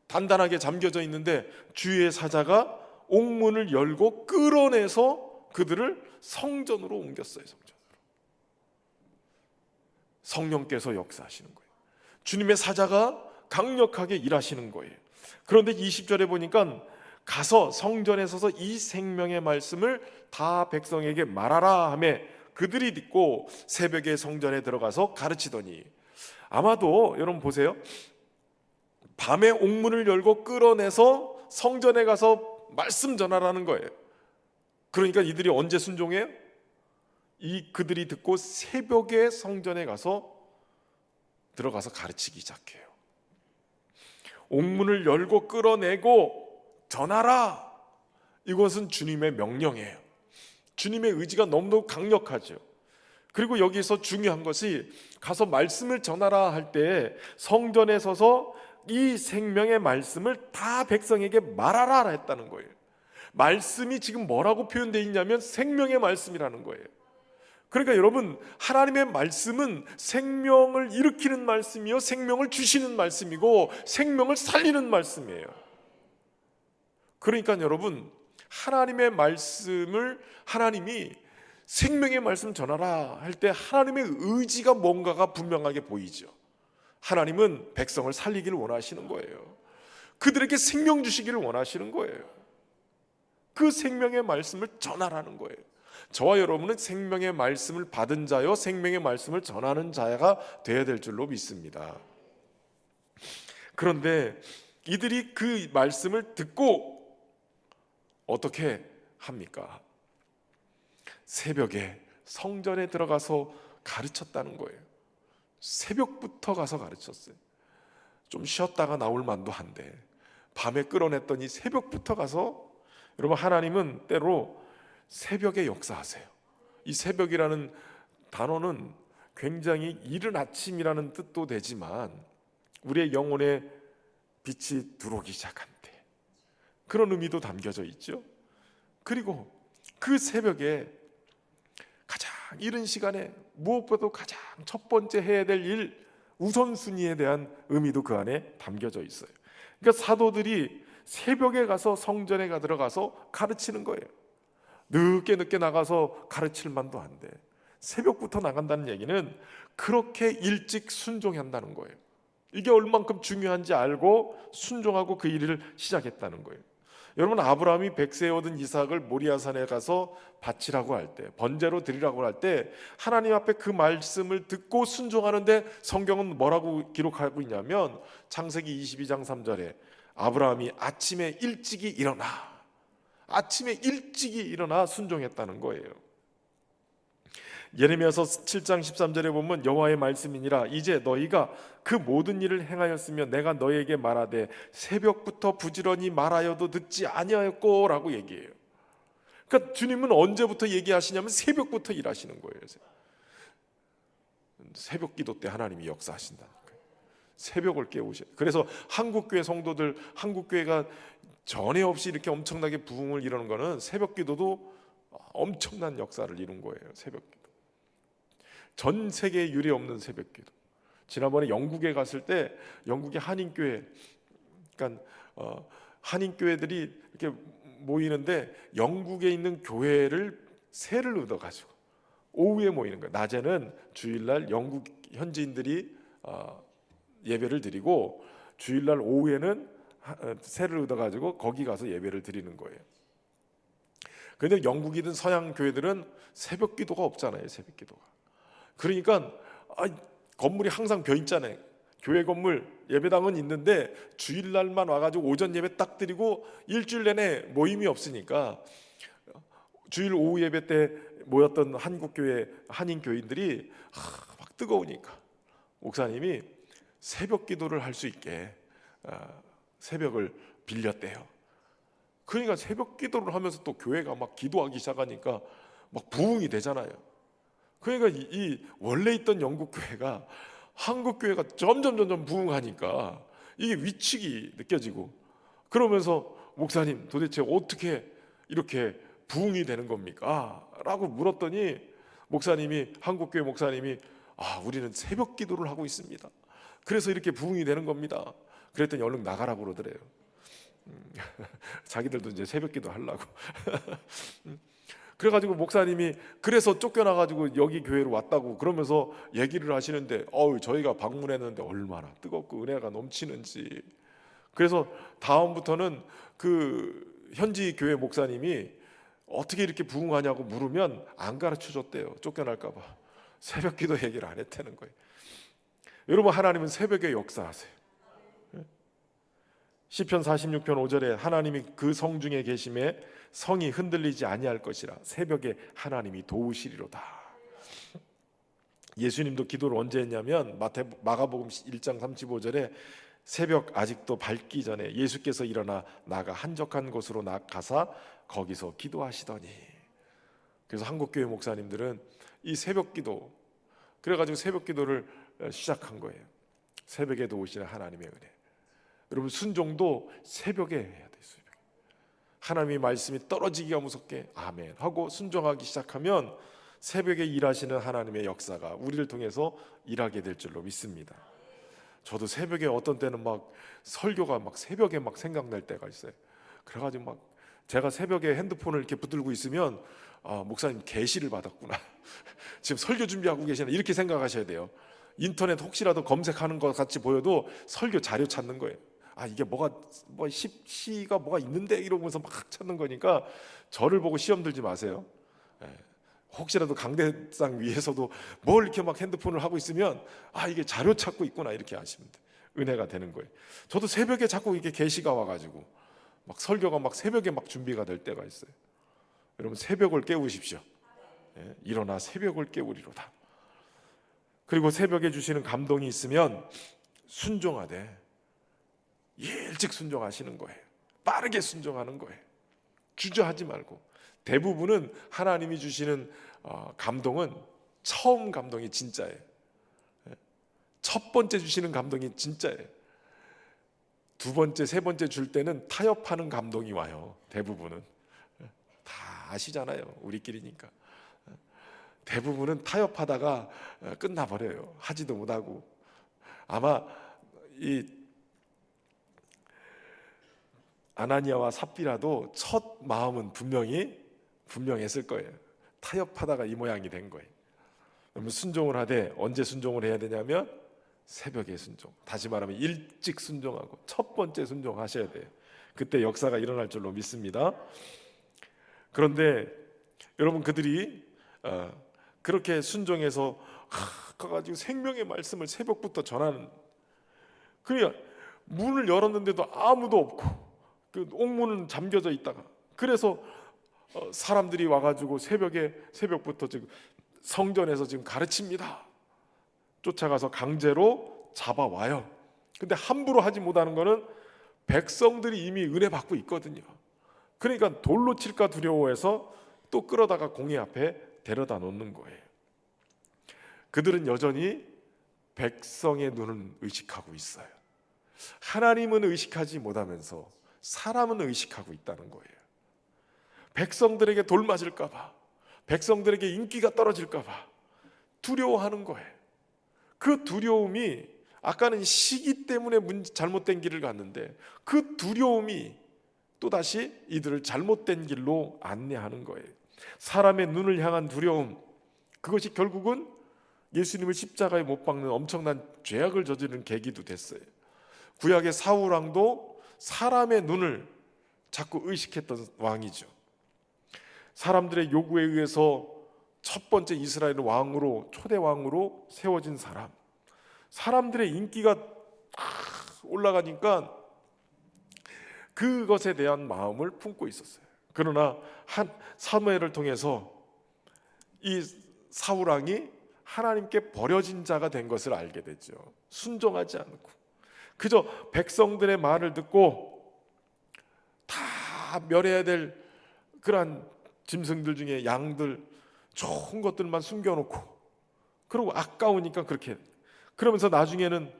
단단하게 잠겨져 있는데 주의 사자가 옥문을 열고 끌어내서 그들을 성전으로 옮겼어요. 성령께서 역사하시는 거예요. 주님의 사자가 강력하게 일하시는 거예요. 그런데 20절에 보니까 가서 성전에 서서 이 생명의 말씀을 다 백성에게 말하라 하며 그들이 듣고 새벽에 성전에 들어가서 가르치더니, 아마도 여러분 보세요. 밤에 옥문을 열고 끌어내서 성전에 가서 말씀 전하라는 거예요. 그러니까 이들이 언제 순종해요? 그들이 듣고 새벽에 성전에 들어가서 가르치기 시작해요. 옥문을 열고 끌어내고 전하라. 이것은 주님의 명령이에요. 주님의 의지가 너무도 강력하죠. 그리고 여기서 중요한 것이 가서 말씀을 전하라 할 때 성전에 서서 이 생명의 말씀을 다 백성에게 말하라 했다는 거예요. 말씀이 지금 뭐라고 표현되어 있냐면 생명의 말씀이라는 거예요. 그러니까 여러분 하나님의 말씀은 생명을 일으키는 말씀이요 생명을 주시는 말씀이고 생명을 살리는 말씀이에요. 그러니까 여러분 하나님의 말씀을 하나님이 생명의 말씀 전하라 할 때 하나님의 의지가 뭔가가 분명하게 보이죠. 하나님은 백성을 살리기를 원하시는 거예요. 그들에게 생명 주시기를 원하시는 거예요. 그 생명의 말씀을 전하라는 거예요. 저와 여러분은 생명의 말씀을 받은 자요 생명의 말씀을 전하는 자가 되어야 될 줄로 믿습니다. 그런데 이들이 그 말씀을 듣고 어떻게 합니까? 새벽에 성전에 들어가서 가르쳤다는 거예요. 새벽부터 가서 가르쳤어요. 좀 쉬었다가 나올 만도 한데 밤에 끌어냈더니 새벽부터 가서, 여러분 하나님은 때로 새벽에 역사하세요. 이 새벽이라는 단어는 굉장히 이른 아침이라는 뜻도 되지만 우리의 영혼에 빛이 들어오기 시작한 때, 그런 의미도 담겨져 있죠. 그리고 그 새벽에 가장 이른 시간에 무엇보다도 가장 첫 번째 해야 될 일, 우선순위에 대한 의미도 그 안에 담겨져 있어요. 그러니까 사도들이 새벽에 가서 성전에 들어가서 가르치는 거예요. 늦게 나가서 가르칠 만도 안 돼. 새벽부터 나간다는 얘기는 그렇게 일찍 순종한다는 거예요. 이게 얼만큼 중요한지 알고 순종하고 그 일을 시작했다는 거예요. 여러분, 아브라함이 100세에 얻은 이삭을 모리아산에 가서 바치라고 할 때, 번제로 드리라고 할 때 하나님 앞에 그 말씀을 듣고 순종하는데 성경은 뭐라고 기록하고 있냐면 창세기 22장 3절에 아브라함이 아침에 일찍이 일어나 순종했다는 거예요. 예레미야서 7장 13절에 보면 여호와의 말씀이니라 이제 너희가 그 모든 일을 행하였으며 내가 너희에게 말하되 새벽부터 부지런히 말하여도 듣지 아니하였고 라고 얘기해요. 그러니까 주님은 언제부터 얘기하시냐면 새벽부터 일하시는 거예요. 새벽 기도 때 하나님이 역사하신다는 거예요. 새벽을 깨우셔요. 그래서 한국교회 성도들, 한국교회가 전에 없이 이렇게 엄청나게 부흥을 이루는 거는 새벽 기도도 엄청난 역사를 이룬 거예요. 새벽 기도. 전 세계에 유례 없는 새벽 기도. 지난번에 영국에 갔을 때 영국의 한인교회, 그러니까 한인교회들이 이렇게 모이는데 영국에 있는 교회를 새를 얻어가지고 오후에 모이는 거예요. 낮에는 주일날 영국 현지인들이 예배를 드리고 주일날 오후에는 새를 얻어가지고 거기 가서 예배를 드리는 거예요. 그런데 영국이든 서양 교회들은 새벽 기도가 없잖아요. 새벽 기도가. 그러니까 건물이 항상 벼 있잖아요. 교회 건물 예배당은 있는데 주일날만 와가지고 오전 예배 딱 드리고 일주일 내내 모임이 없으니까 주일 오후 예배 때 모였던 한국교회 한인 교인들이 막 뜨거우니까 목사님이 새벽 기도를 할 수 있게 새벽을 빌렸대요. 그러니까 새벽 기도를 하면서 또 교회가 막 기도하기 시작하니까 막 부흥이 되잖아요. 그러니까 이 원래 있던 영국 교회가 한국 교회가 점점 부흥하니까 이게 위축이 느껴지고, 그러면서 목사님 도대체 어떻게 이렇게 부흥이 되는 겁니까? 라고 물었더니 목사님이, 한국 교회 목사님이 우리는 새벽 기도를 하고 있습니다. 그래서 이렇게 부흥이 되는 겁니다. 그랬더니 얼른 나가라고 그러더래요. 자기들도 이제 새벽 기도 하려고. 그래가지고 목사님이 그래서 쫓겨나가지고 여기 교회로 왔다고 그러면서 얘기를 하시는데 저희가 방문했는데 얼마나 뜨겁고 은혜가 넘치는지. 그래서 다음부터는 그 현지 교회 목사님이 어떻게 이렇게 부흥하냐고 물으면 안 가르쳐 줬대요. 쫓겨날까 봐. 새벽 기도 얘기를 안 했다는 거예요. 여러분, 하나님은 새벽에 역사하세요. 시편 46편 5절에 하나님이 그 성 중에 계심에 성이 흔들리지 아니할 것이라 새벽에 하나님이 도우시리로다. 예수님도 기도를 언제 했냐면 마가복음 1장 35절에 새벽 아직도 밝기 전에 예수께서 일어나 나가 한적한 곳으로 나가사 거기서 기도하시더니. 그래서 한국교회 목사님들은 이 새벽 기도, 그래가지고 새벽 기도를 시작한 거예요. 새벽에 도우시는 하나님의 은혜. 여러분, 순종도 새벽에 해야 돼요. 새벽에. 하나님의 말씀이 떨어지기가 무섭게 아멘 하고 순종하기 시작하면 새벽에 일하시는 하나님의 역사가 우리를 통해서 일하게 될 줄로 믿습니다. 저도 새벽에 어떤 때는 막 설교가 막 새벽에 막 생각날 때가 있어요. 그래가지고 막 제가 새벽에 핸드폰을 이렇게 붙들고 있으면 목사님 계시를 받았구나. 지금 설교 준비하고 계시나 이렇게 생각하셔야 돼요. 인터넷 혹시라도 검색하는 것 같이 보여도 설교 자료 찾는 거예요. 이게 시가 뭐가 있는데 이러면서 막 찾는 거니까 저를 보고 시험 들지 마세요. 혹시라도 강대상 위에서도 뭘 이렇게 막 핸드폰을 하고 있으면 이게 자료 찾고 있구나 이렇게 아시면 돼. 은혜가 되는 거예요. 저도 새벽에 자꾸 이렇게 계시가 와가지고 막 설교가 막 새벽에 막 준비가 될 때가 있어요. 여러분, 새벽을 깨우십시오. 일어나 새벽을 깨우리로다. 그리고 새벽에 주시는 감동이 있으면 순종하되 일찍 순종하시는 거예요. 빠르게 순종하는 거예요. 주저하지 말고. 대부분은 하나님이 주시는 감동은 처음 감동이 진짜예요. 첫 번째 주시는 감동이 진짜예요. 두 번째, 세 번째 줄 때는 타협하는 감동이 와요. 대부분은. 다 아시잖아요. 우리끼리니까. 대부분은 타협하다가 끝나버려요. 하지도 못하고. 아마 이 아나니아와 삽비라도 첫 마음은 분명했을 거예요. 타협하다가 이 모양이 된 거예요. 그러면 순종을 하되 언제 순종을 해야 되냐면 새벽에 순종. 다시 말하면 일찍 순종하고 첫 번째 순종하셔야 돼요. 그때 역사가 일어날 줄로 믿습니다. 그런데 여러분, 그들이 그렇게 순종해서 가가지고 생명의 말씀을 새벽부터 전하는, 그러니까 문을 열었는데도 아무도 없고 그 옥문은 잠겨져 있다가, 그래서 사람들이 와가지고 새벽부터 지금 성전에서 지금 가르칩니다. 쫓아가서 강제로 잡아와요. 근데 함부로 하지 못하는 거는 백성들이 이미 은혜 받고 있거든요. 그러니까 돌로 칠까 두려워해서 또 끌어다가 공회 앞에 데려다 놓는 거예요. 그들은 여전히 백성의 눈을 의식하고 있어요. 하나님은 의식하지 못하면서 사람은 의식하고 있다는 거예요. 백성들에게 돌 맞을까 봐, 백성들에게 인기가 떨어질까 봐 두려워하는 거예요. 그 두려움이, 아까는 시기 때문에 잘못된 길을 갔는데 그 두려움이 또다시 이들을 잘못된 길로 안내하는 거예요. 사람의 눈을 향한 두려움, 그것이 결국은 예수님을 십자가에 못 박는 엄청난 죄악을 저지르는 계기도 됐어요. 구약의 사울왕도 사람의 눈을 자꾸 의식했던 왕이죠. 사람들의 요구에 의해서 첫 번째 이스라엘 왕으로, 초대 왕으로 세워진 사람, 사람들의 인기가 올라가니까 그것에 대한 마음을 품고 있었어요. 그러나 한 사무엘을 통해서 이 사울 왕이 하나님께 버려진 자가 된 것을 알게 되죠. 순종하지 않고 그저 백성들의 말을 듣고 다 멸해야 될 그러한 짐승들 중에 양들, 좋은 것들만 숨겨놓고, 그리고 아까우니까 그렇게, 그러면서 나중에는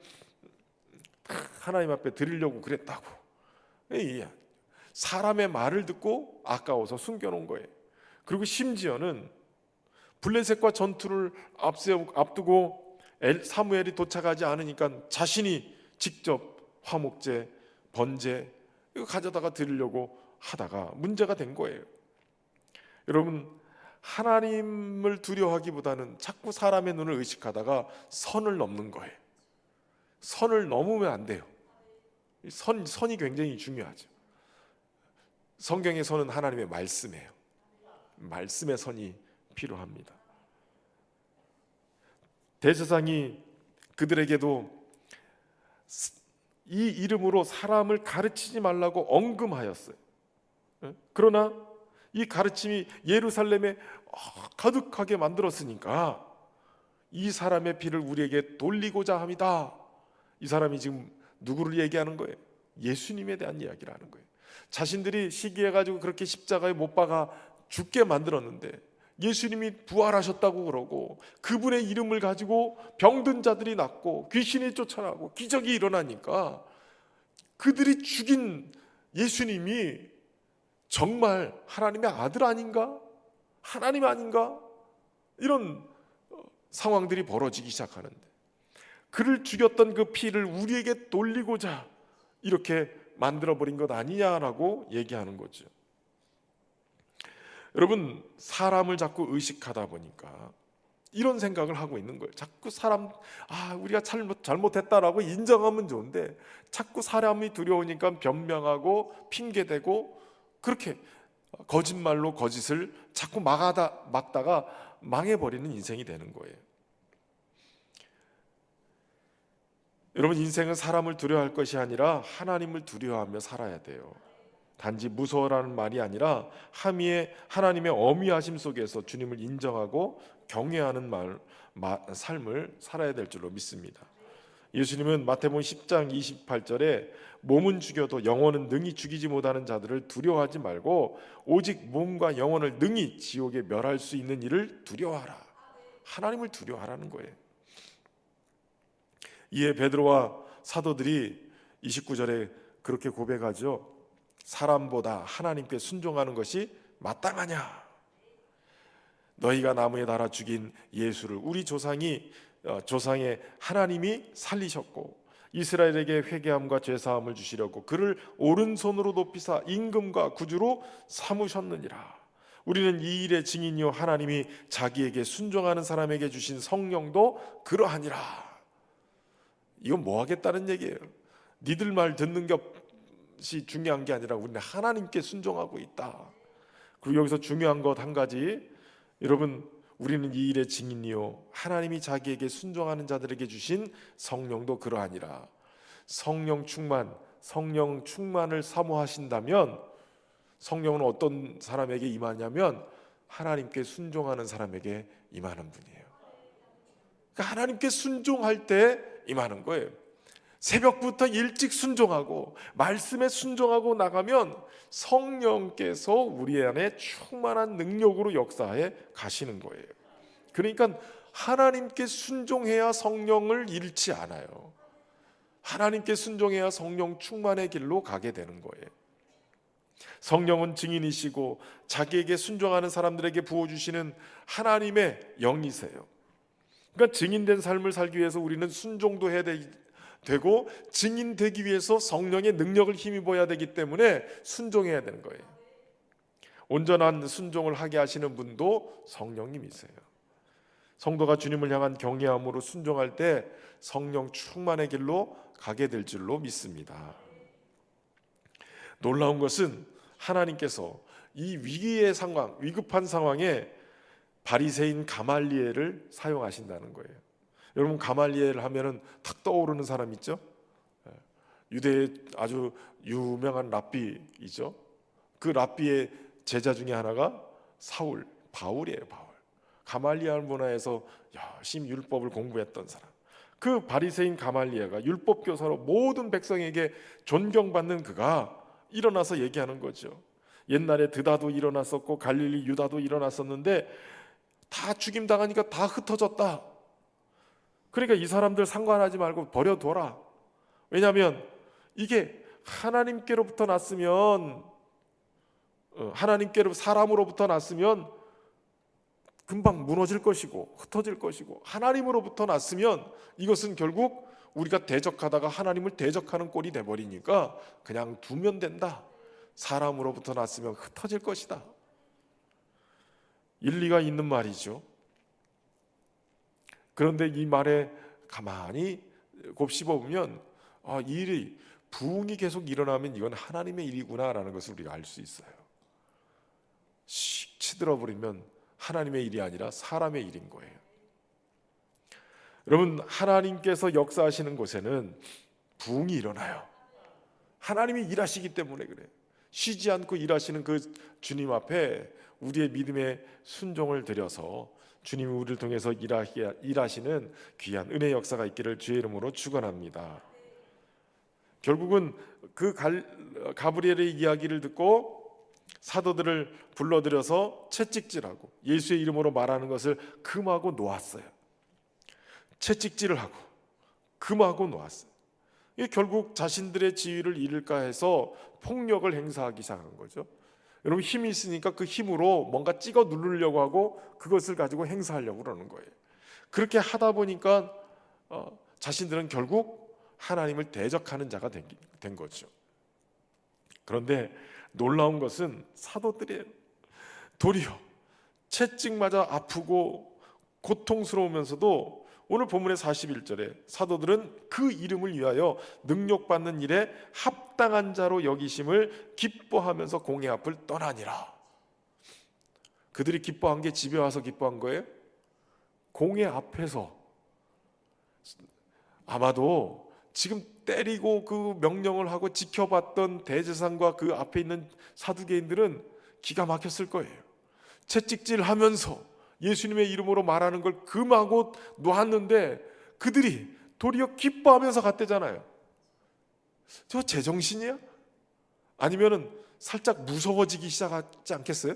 하나님 앞에 드리려고 그랬다고. 사람의 말을 듣고 아까워서 숨겨놓은 거예요. 그리고 심지어는 블레셋과 전투를 앞두고 사무엘이 도착하지 않으니까 자신이 직접 화목제, 번제 이거 가져다가 드리려고 하다가 문제가 된 거예요. 여러분, 하나님을 두려워하기보다는 자꾸 사람의 눈을 의식하다가 선을 넘는 거예요. 선을 넘으면 안 돼요. 선이 굉장히 중요하죠. 성경의 선은 하나님의 말씀이에요. 말씀의 선이 필요합니다. 대제사장이 그들에게도 이 이름으로 사람을 가르치지 말라고 언금하였어요. 그러나 이 가르침이 예루살렘에 가득하게 만들었으니까 이 사람의 피를 우리에게 돌리고자 합니다. 이 사람이 지금 누구를 얘기하는 거예요? 예수님에 대한 이야기를 하는 거예요. 자신들이 시기해가지고 그렇게 십자가에 못 박아 죽게 만들었는데 예수님이 부활하셨다고 그러고 그분의 이름을 가지고 병든 자들이 낫고 귀신이 쫓아나고 기적이 일어나니까 그들이 죽인 예수님이 정말 하나님의 아들 아닌가? 하나님 아닌가? 이런 상황들이 벌어지기 시작하는데, 그를 죽였던 그 피를 우리에게 돌리고자 이렇게 만들어버린 것 아니냐라고 얘기하는 거죠. 여러분, 사람을 자꾸 의식하다 보니까 이런 생각을 하고 있는 거예요. 자꾸 우리가 잘못했다라고 인정하면 좋은데 자꾸 사람이 두려우니까 변명하고 핑계대고 그렇게 거짓말로 거짓을 자꾸 막다가 망해버리는 인생이 되는 거예요. 여러분, 인생은 사람을 두려워할 것이 아니라 하나님을 두려워하며 살아야 돼요. 단지 무서워라는 말이 아니라 하나님의 어미하심 속에서 주님을 인정하고 경외하는 삶을 살아야 될 줄로 믿습니다. 예수님은 마태복음 10장 28절에 몸은 죽여도 영혼은 능히 죽이지 못하는 자들을 두려워하지 말고 오직 몸과 영혼을 능히 지옥에 멸할 수 있는 이를 두려워하라. 하나님을 두려워하라는 거예요. 이에 베드로와 사도들이 29절에 그렇게 고백하죠. 사람보다 하나님께 순종하는 것이 마땅하냐? 너희가 나무에 달아 죽인 예수를 우리 조상이 조상의 하나님이 살리셨고 이스라엘에게 회개함과 죄사함을 주시려고 그를 오른손으로 높이사 임금과 구주로 삼으셨느니라. 우리는 이 일의 증인이요 하나님이 자기에게 순종하는 사람에게 주신 성령도 그러하니라. 이건 뭐 하겠다는 얘기예요? 니들 말 듣는 것이 중요한 게 아니라 우리는 하나님께 순종하고 있다. 그리고 여기서 중요한 것 한 가지, 여러분 우리는 이 일의 증인이요 하나님이 자기에게 순종하는 자들에게 주신 성령도 그러하니라. 성령 충만을 사모하신다면 성령은 어떤 사람에게 임하냐면 하나님께 순종하는 사람에게 임하는 분이에요. 그러니까 하나님께 순종할 때 임하는 거예요. 새벽부터 일찍 순종하고 말씀에 순종하고 나가면 성령께서 우리 안에 충만한 능력으로 역사해 가시는 거예요. 그러니까 하나님께 순종해야 성령을 잃지 않아요. 하나님께 순종해야 성령 충만의 길로 가게 되는 거예요. 성령은 증인이시고 자기에게 순종하는 사람들에게 부어주시는 하나님의 영이세요. 그러니까 증인된 삶을 살기 위해서 우리는 순종도 해야 되고 증인되기 위해서 성령의 능력을 힘입어야 되기 때문에 순종해야 되는 거예요. 온전한 순종을 하게 하시는 분도 성령님이세요. 성도가 주님을 향한 경외함으로 순종할 때 성령 충만의 길로 가게 될 줄로 믿습니다. 놀라운 것은 하나님께서 이 위급한 상황에 바리새인 가말리엘을 사용하신다는 거예요. 여러분 가말리엘 하면은 탁 떠오르는 사람 있죠? 유대의 아주 유명한 랍비이죠. 그 랍비의 제자 중에 하나가 바울이에요. 가말리엘 문화에서 열심히 율법을 공부했던 사람. 그 바리새인 가말리엘가 율법 교사로 모든 백성에게 존경받는 그가 일어나서 얘기하는 거죠. 옛날에 드다도 일어났었고 갈릴리 유다도 일어났었는데 다 죽임당하니까 다 흩어졌다. 그러니까 이 사람들 상관하지 말고 버려둬라. 왜냐하면 이게 하나님께로부터 났으면 사람으로부터 났으면 금방 무너질 것이고 흩어질 것이고 하나님으로부터 났으면 이것은 결국 우리가 대적하다가 하나님을 대적하는 꼴이 돼버리니까 그냥 두면 된다. 사람으로부터 났으면 흩어질 것이다. 일리가 있는 말이죠. 그런데 이 말에 가만히 곱씹어보면 이 일이 부흥이 계속 일어나면 이건 하나님의 일이구나라는 것을 우리가 알 수 있어요. 씩 치들어버리면 하나님의 일이 아니라 사람의 일인 거예요. 여러분 하나님께서 역사하시는 곳에는 부흥이 일어나요. 하나님이 일하시기 때문에 그래요. 쉬지 않고 일하시는 그 주님 앞에 우리의 믿음의 순종을 드려서 주님이 우리를 통해서 일하시는 귀한 은혜 역사가 있기를 주의 이름으로 축원합니다. 결국은 그 가브리엘의 이야기를 듣고 사도들을 불러들여서 채찍질하고 예수의 이름으로 말하는 것을 금하고 놓았어요. 채찍질을 하고 금하고 놓았어요. 이게 결국 자신들의 지위를 잃을까 해서 폭력을 행사하기 시작한 거죠. 여러분 힘이 있으니까 그 힘으로 뭔가 찍어 누르려고 하고 그것을 가지고 행사하려고 그러는 거예요. 그렇게 하다 보니까 자신들은 결국 하나님을 대적하는 자가 된 거죠. 그런데 놀라운 것은 사도들이에요. 도리어 채찍 맞아 아프고 고통스러우면서도 오늘 본문의 41절에 사도들은 그 이름을 위하여 능력받는 일에 합당한 자로 여기심을 기뻐하면서 공회 앞을 떠나니라. 그들이 기뻐한 게 집에 와서 기뻐한 거예요? 공회 앞에서. 아마도 지금 때리고 그 명령을 하고 지켜봤던 대제사장과 그 앞에 있는 사두개인들은 기가 막혔을 거예요. 채찍질하면서 예수님의 이름으로 말하는 걸 금하고 놓았는데 그들이 도리어 기뻐하면서 갔대잖아요. 저 제정신이야? 아니면은 살짝 무서워지기 시작하지 않겠어요?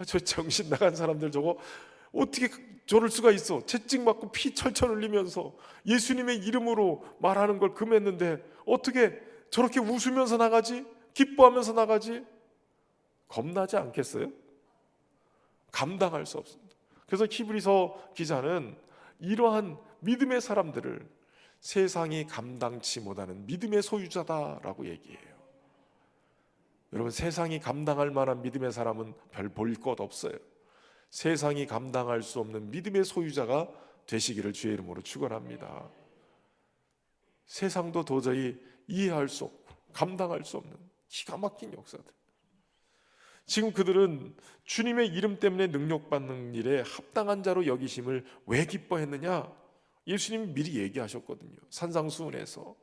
저 정신 나간 사람들 저거 어떻게 저럴 수가 있어? 채찍 맞고 피 철철 흘리면서 예수님의 이름으로 말하는 걸 금했는데 어떻게 저렇게 웃으면서 나가지? 기뻐하면서 나가지? 겁나지 않겠어요? 감당할 수 없습니다. 그래서 히브리서 기자는 이러한 믿음의 사람들을 세상이 감당치 못하는 믿음의 소유자다라고 얘기해요. 여러분, 세상이 감당할 만한 믿음의 사람은 별 볼 것 없어요. 세상이 감당할 수 없는 믿음의 소유자가 되시기를 주의 이름으로 축원합니다. 세상도 도저히 이해할 수 없고 감당할 수 없는 기가 막힌 역사들. 지금 그들은 주님의 이름 때문에 능력받는 일에 합당한 자로 여기심을 왜 기뻐했느냐? 예수님이 미리 얘기하셨거든요. 산상수훈에서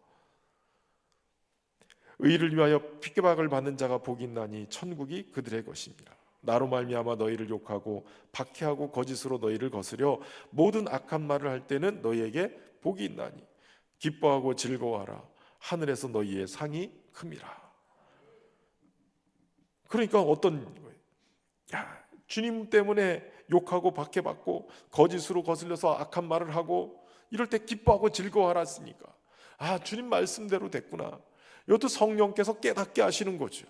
의를 위하여 핍박을 받는 자가 복이 있나니 천국이 그들의 것입니다. 나로 말미암아 너희를 욕하고 박해하고 거짓으로 너희를 거스려 모든 악한 말을 할 때는 너희에게 복이 있나니 기뻐하고 즐거워하라. 하늘에서 너희의 상이 큼이라. 그러니까 어떤 거예요? 주님 때문에 욕하고 박해받고 거짓으로 거슬려서 악한 말을 하고 이럴 때 기뻐하고 즐거워하라 했으니까 주님 말씀대로 됐구나. 이것도 성령께서 깨닫게 하시는 거죠.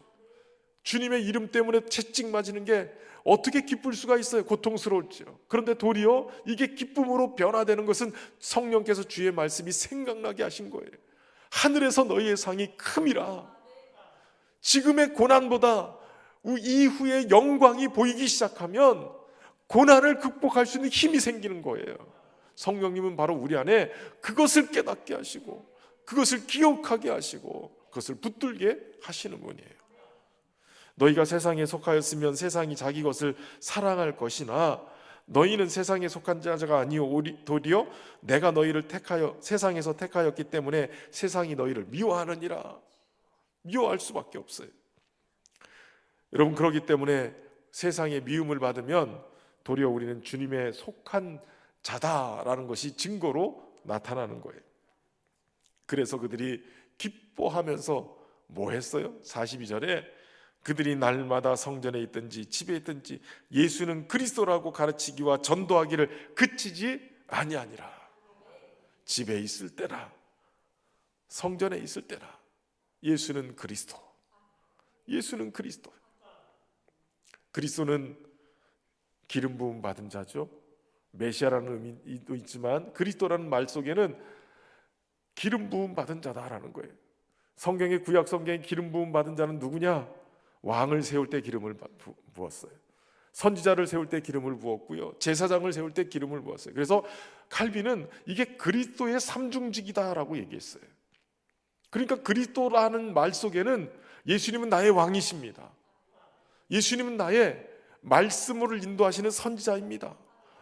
주님의 이름 때문에 채찍 맞이는 게 어떻게 기쁠 수가 있어요? 고통스러울지요. 그런데 도리어 이게 기쁨으로 변화되는 것은 성령께서 주의 말씀이 생각나게 하신 거예요. 하늘에서 너희의 상이 큼이라. 지금의 고난보다 이후의 영광이 보이기 시작하면 고난을 극복할 수 있는 힘이 생기는 거예요. 성령님은 바로 우리 안에 그것을 깨닫게 하시고 그것을 기억하게 하시고 그것을 붙들게 하시는 분이에요. 너희가 세상에 속하였으면 세상이 자기 것을 사랑할 것이나 너희는 세상에 속한 자가 아니요 도리어 내가 너희를 택하여 세상에서 택하였기 때문에 세상이 너희를 미워하느니라. 미워할 수밖에 없어요. 여러분, 그렇기 때문에 세상의 미움을 받으면 도리어 우리는 주님의 속한 자다라는 것이 증거로 나타나는 거예요. 그래서 그들이 기뻐하면서 뭐 했어요? 42절에 그들이 날마다 성전에 있든지 집에 있든지 예수는 그리스도라고 가르치기와 전도하기를 그치지 아니하니라. 집에 있을 때나 성전에 있을 때나 예수는 그리스도. 예수는 그리스도. 그리스도는 기름 부음 받은 자죠. 메시아라는 의미도 있지만 그리스도라는 말 속에는 기름 부음 받은 자다라는 거예요. 성경의 구약 성경에 기름 부음 받은 자는 누구냐? 왕을 세울 때 기름을 부었어요. 선지자를 세울 때 기름을 부었고요. 제사장을 세울 때 기름을 부었어요. 그래서 칼빈은 이게 그리스도의 삼중직이다라고 얘기했어요. 그러니까 그리스도라는 말 속에는 예수님은 나의 왕이십니다. 예수님은 나의 말씀으로 인도하시는 선지자입니다.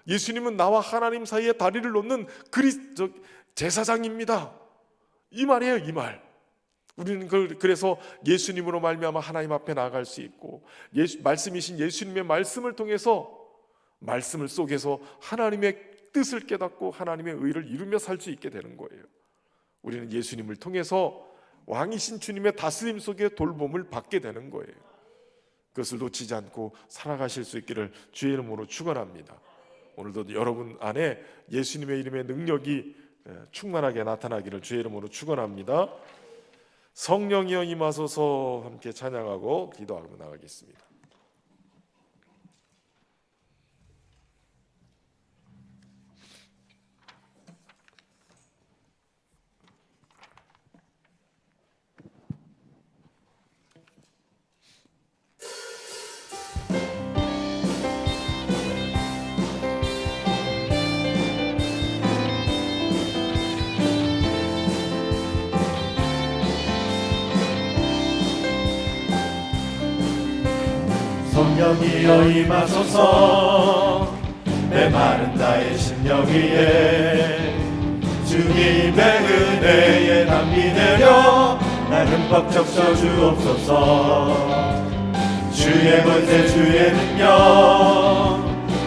예수님은 나와 하나님 사이에 다리를 놓는 제사장입니다. 이 말이에요, 이 말. 우리는 그래서 예수님으로 말미암아 하나님 앞에 나아갈 수 있고 말씀이신 예수님의 말씀을 통해서 말씀을 속에서 하나님의 뜻을 깨닫고 하나님의 의를 이루며 살 수 있게 되는 거예요. 우리는 예수님을 통해서 왕이신 주님의 다스림 속에 돌봄을 받게 되는 거예요. 그것을 놓치지 않고 살아가실 수 있기를 주의 이름으로 축원합니다. 오늘도 여러분 안에 예수님의 이름의 능력이 충만하게 나타나기를 주의 이름으로 축원합니다. 성령이여 임하소서. 함께 찬양하고 기도하고 나가겠습니다. 성령이여 임하소서. 내 마른 나의 심령 위에 주님의 은혜에 담비 내려 날 흠뻑 적셔 주옵소서. 주의 권세 주의 능력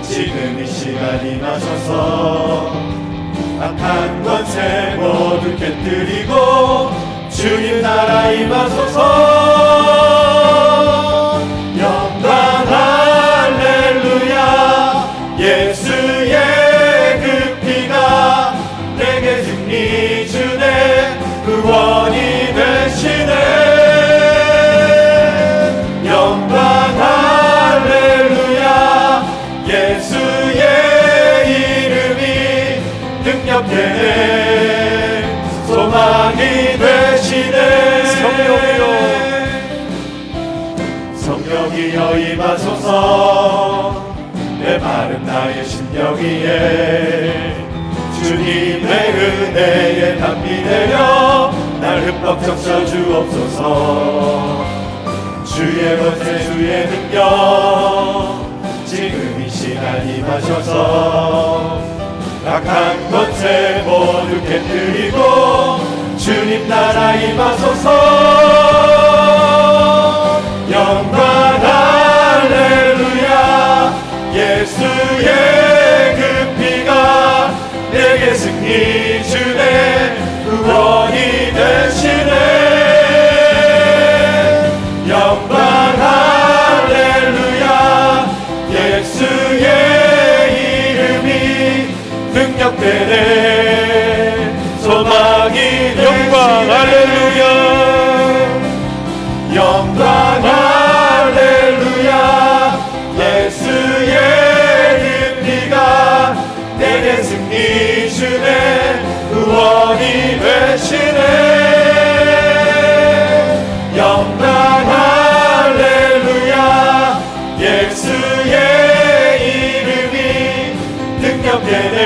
지금 이 시간 임하소서. 악한 권세 모두 깨뜨리고 주님 나라 임하소서. 영광 할렐루야. 예수의 그 피가 내게 승리 주네. 구원이 되시네. 영광 할렐루야. 예수의 이름이 능력되네 소망이 되시네 성령이여 임하소서 내 마른 나의 심령 위에 주님의 은혜에 담비 되려 날 흠뻑 적셔 주옵소서 주의 권세 주의 능력 지금 이 시간 임하셔서 악한 권세 모두 깨뜨리고 주님 나라 임하소서 영광 할렐루야 예수의 그 피가 내게 승리 주네 구원이 되시네 영광 할렐루야 예수의 이름이 능력되네 소망이 영광 할렐루야 영광 할렐루야 예수의 그 피가 내게 승리 주네 구원이 되시네 영광 할렐루야 예수의 이름이 능력되네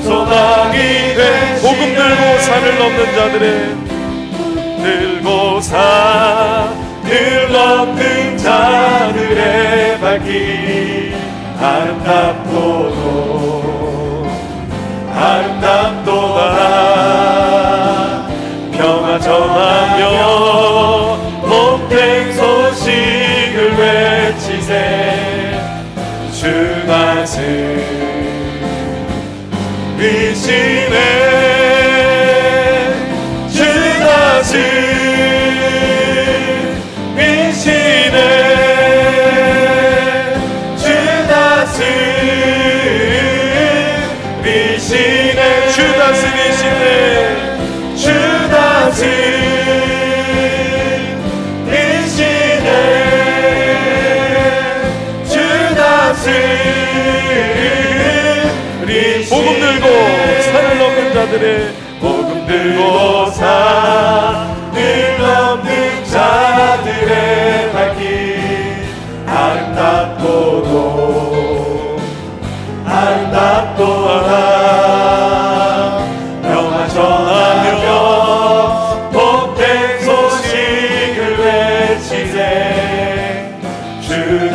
소망이 되시네 복음 들고 산을 넘는 자들의 늘 넘는 자들의 발길 아름답도다 평화 전하며 복된 소식을 외치세 주 다스리시네 주 다스리시네 주 다스리시네 주 다스리시네 주 다스리시네 주 다스리시네 복음 들고 산을 넘는 자들의 복음 들고 산을 넘는 자들의 발길 아름답도다 평화 전하며 복된 소식을 외치세 주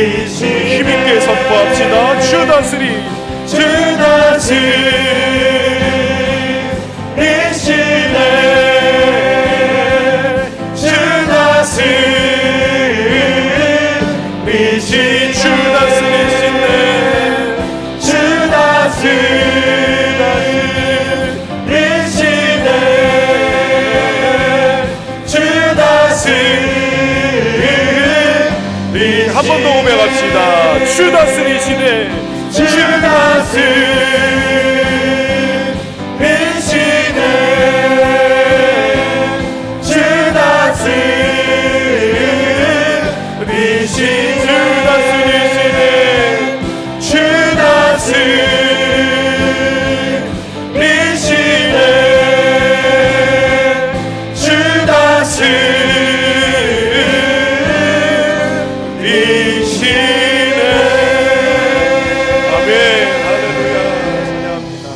다스리시네 힘있게 선포합시다 주 다스리 주 다스리시네 주 다스리시네 주 다스리시네 주 다스리시네 주 다스리시네 한 번 더 고백합시다 주 다스리시네 주 다스리시네 주 다스리시네 주 다스리시네 주 다스리시네 아멘 할렐루야 찬양합니다.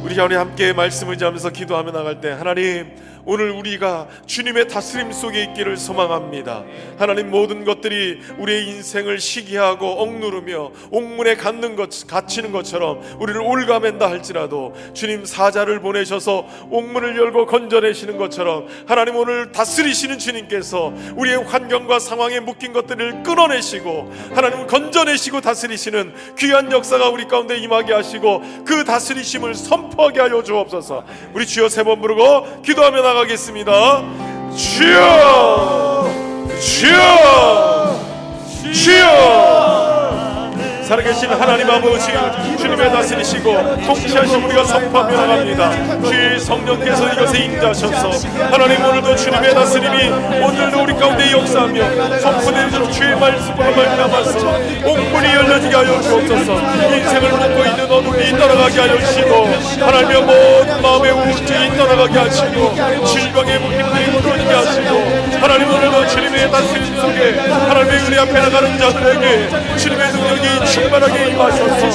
우리 자녀 함께 말씀을 전하면서 기도하며 나갈 때 하나님 오늘 우리가 주님의 다스림 속에 있기를 소망합니다. 하나님 모든 것들이 우리의 인생을 시기하고 억누르며 옥문에 갇히는 것처럼 우리를 올가맨다 할지라도 주님 사자를 보내셔서 옥문을 열고 건져내시는 것처럼 하나님 오늘 다스리시는 주님께서 우리의 환경과 상황에 묶인 것들을 끊어내시고 하나님 건져내시고 다스리시는 귀한 역사가 우리 가운데 임하게 하시고 그 다스리심을 선포하게 하여 주옵소서. 우리 주여 세 번 부르고 기도하며 나가겠습니다. 주여 주여 주여 살아계신 하나님 아버지, 주님의 다스리시고 통치하신 우리가 선포하며 나갑니다. 주의 성령께서 이것에 임재하셔서 하나님 오늘도 주님의 다스림이 오늘도 우리 가운데 역사하며 선포되는 주의 말씀으로 말미암아서 옥문이 열려지게 하여 주옵소서. 인생을 묻고 있는 어둠이 떠나가게 하여 주시고 하나님의 모든 마음의 우울증이 떠나가게 하시고 질병의 묶임들이 풀어지게 하시고 하나님 오늘도 주님의 다스림 속에 하나님의 은혜 앞에 나가는 자들에게 주님의 능력이 충만하게 임하셔서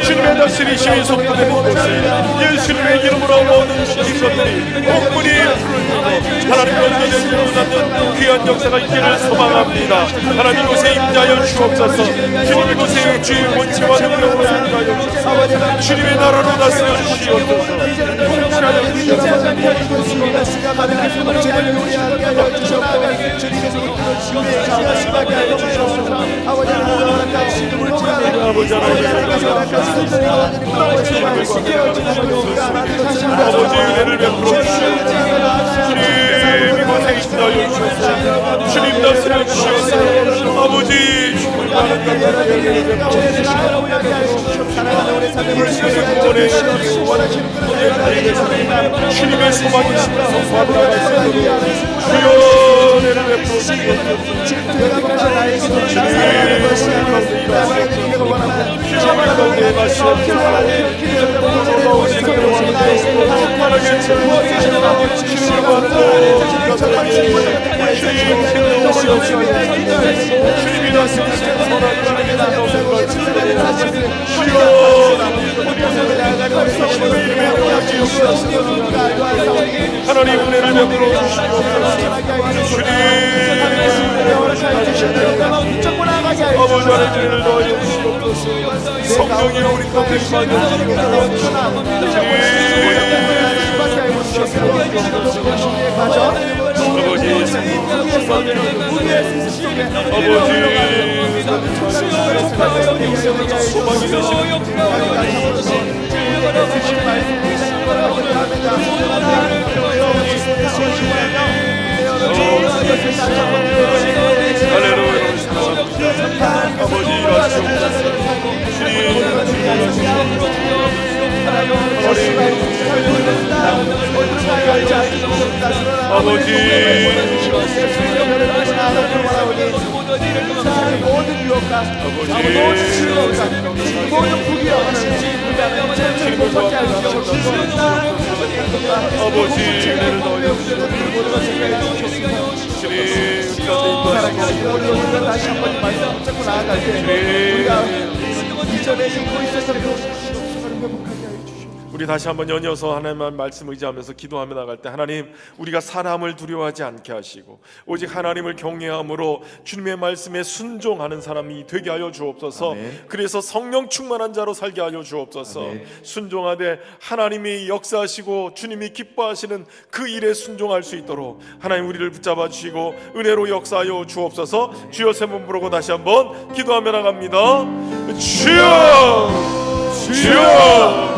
주님의 다스리심이 선포되는 곳에 예수님의 이름으로 모든 것들이 옥문이 풀어지고 하나님의 언제든지 일어나는 귀한 역사가 있기를 소망합니다. 하나님 이곳에 임재하여 주옵소서. 주님 이곳에 주의 권세와 능력으로 임재하여 주옵소서. 주님의 나라로 다스려 주시옵소서. 통치하여 아버지 은혜를 베풀어 주시옵소서. 주님 이곳에 임재하여 주옵소서. 주님 다스려 주시옵소서. 아버지 주님의 소망이시며 주여 은혜를 베풀어 하나님 은혜를 베풀어 주시옵소서. 주님 아버지 하나님을 너희 주시옵소서. 성령이 우리 가운데 임하여 소망이 아버지 일하시옵소서. 아버지 모든 유혹과 모든 즐거움과 모든 부귀영화는 아버지 은혜를 넣어주시옵소서. 다시 한번 말씀 붙잡고 나아갈 때 우리가 이전에 잊고 있었던 그 회복하게 하여 주시옵소서. 우리 다시 한번 연이어서 하나님의 말씀 의지하면서 기도하며 나갈 때 하나님 우리가 사람을 두려워하지 않게 하시고 오직 하나님을 경외함으로 주님의 말씀에 순종하는 사람이 되게 하여 주옵소서. 아멘. 그래서 성령 충만한 자로 살게 하여 주옵소서. 아멘. 순종하되 하나님이 역사하시고 주님이 기뻐하시는 그 일에 순종할 수 있도록 하나님 우리를 붙잡아 주시고 은혜로 역사하여 주옵소서. 주여 세 번 부르고 다시 한번 기도하며 나갑니다. 주여 주여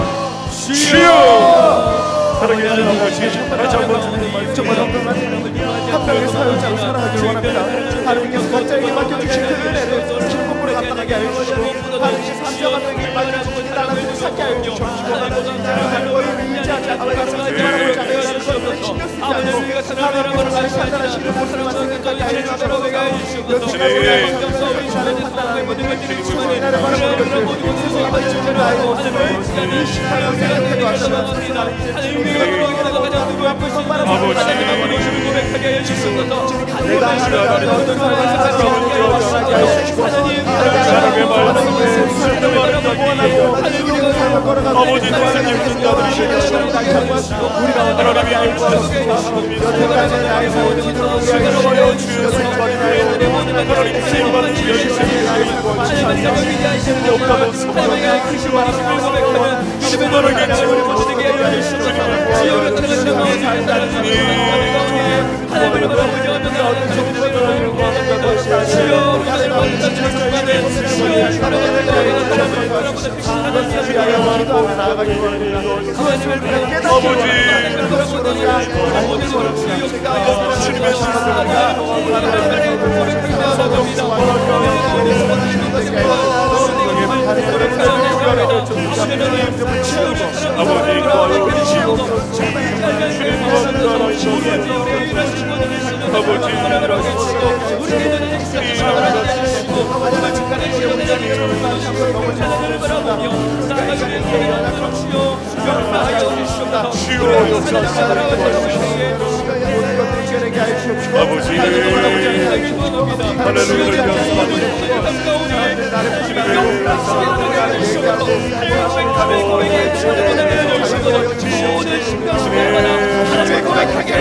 주여 살아계신 아버지 다시 한번 주님의 말씀 한 명의 사역자로 살아가길 원합니다. 하나님께서 각자에게 맡겨주신 그 은혜를 기쁨으로 감당하게 하여 주시고 하나님께서 삼자가 되게 맡겨주신 나라를 살게 하여 주시고 하나님을 의지하지 않고 하나님을 바라보지 않고 신경 쓰지 않고 하나님께서 나를 판단하시는 모습만 생각하게 하여 주시고 여기까지 나를 판단하는 모든 것들이 나를 바라보는 것들 세상에 바치는 나의 모습을 의식하며 생각해 왔다면 아버지 하나님 군자들이 우리가 하나님이 여태까지 나의 모든 기도를 주여 성받이나요. 하나님 세임받는 주여 없다고 성받아야 충만하게 주님을 아버지 도와주시옵소서. 아버지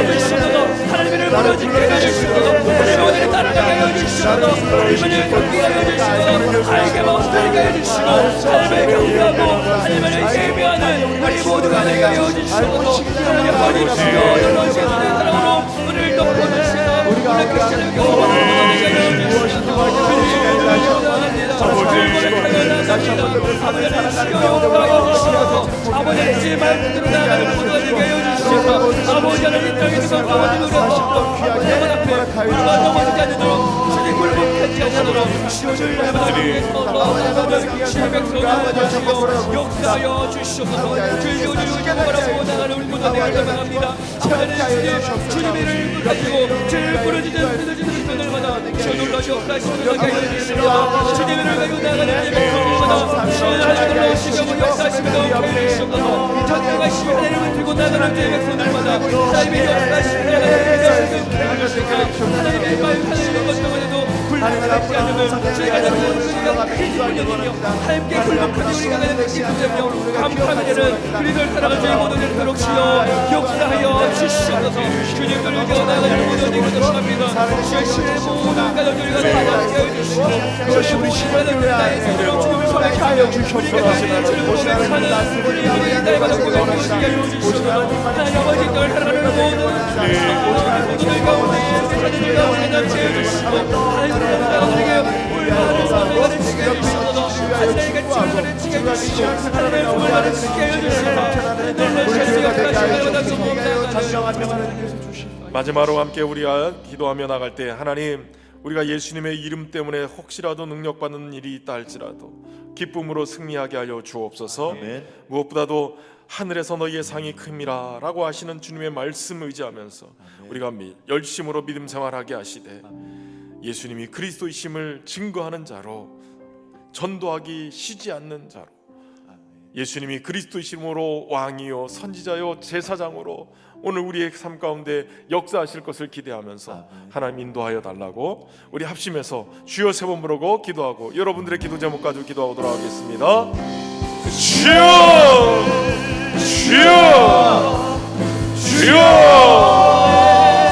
하나님을 부르짖게 해주시고 오늘을 따라가게 해주시고 하나님을 경배하게 해주시고 알게 못하게 해주시고 하나님을 경배하고 하나님을 예배하는 우리 모두가 되게 해주시고 하나님 버리시고 놀라시는 사랑으로 우리를 덮어주시고 우리 크리스천을 경험하게 해주시고 아버지의 지 말대로 나가는 모두가 되게 해주시고 아버지 하나님 땅에서 아버지 노래하시고 아버지 앞에 우리가 넘어지지 않도록 주님 굴복하지 않도록 주님 주의 백성을 도와주시고 역사하여 주시옵소서. 주의 바라보고 나가는 우리 모두 되길 소망합니다. 아버지 주님의 이름을 가지고 주를 부르짖는 믿어지는 분들마다 주 놀라시 역사하시는 자가 있으시며 주님의 이름을 가지고 나가는 백성들마다 주를 하나님으로 오시고 역사하시며 주시옵소서. 전쟁과 시의 하나님을 들고 나가는 제 백성들마다 하나님의 역사하시는 자가 있으시며 하나님의 마음 하나님의 것들마다도 굴복하지 않음을 저희가 잡는 우리가 큰 힘을 여기며 함께 굴복하지 우리가 가는 느낌을 감사하게 되는 그리스도를 사랑하는 저희 모두 되도록 주여 역사하여 주시옵소서. 주님을 이겨나가는 모든 되기를 원합니다. 주의 신의 모든 가정들과 나가게 해주시고 그것이 우리 신뢰를 나의 생으로 주님을 선택하여 우리가 주님을 고백하는 우리 나의 가정 고백을 주시게 해주시고 하나님 아버지 널 사랑하는 모든 모두들 가운데 세상들 가운데 남게 해주시고 하나님 나에게 올바른 사랑을 지게 해주시고 하나님의 충만을 지게 해주시고 하나님의 충만을 지게 해주시고 마지막으로 함께 우리가 기도하며 나갈 때 하나님 우리가 예수님의 이름 때문에 혹시라도 능력받는 일이 있다 할지라도 기쁨으로 승리하게 하여 주옵소서. 아멘. 무엇보다도 하늘에서 너희의 상이 큼이라 라고 하시는 주님의 말씀을 의지하면서 우리가 열심으로 믿음 생활하게 하시되 예수님이 그리스도이심을 증거하는 자로 전도하기 쉬지 않는 자로 예수님이 그리스도이심으로 왕이요 선지자요 제사장으로 오늘 우리의 삶 가운데 역사하실 것을 기대하면서 하나님 인도하여 달라고 우리 합심해서 주여 세 번 부르고 기도하고 여러분들의 기도 제목 가지고 기도하고 돌아가겠습니다. 주여 주여 주여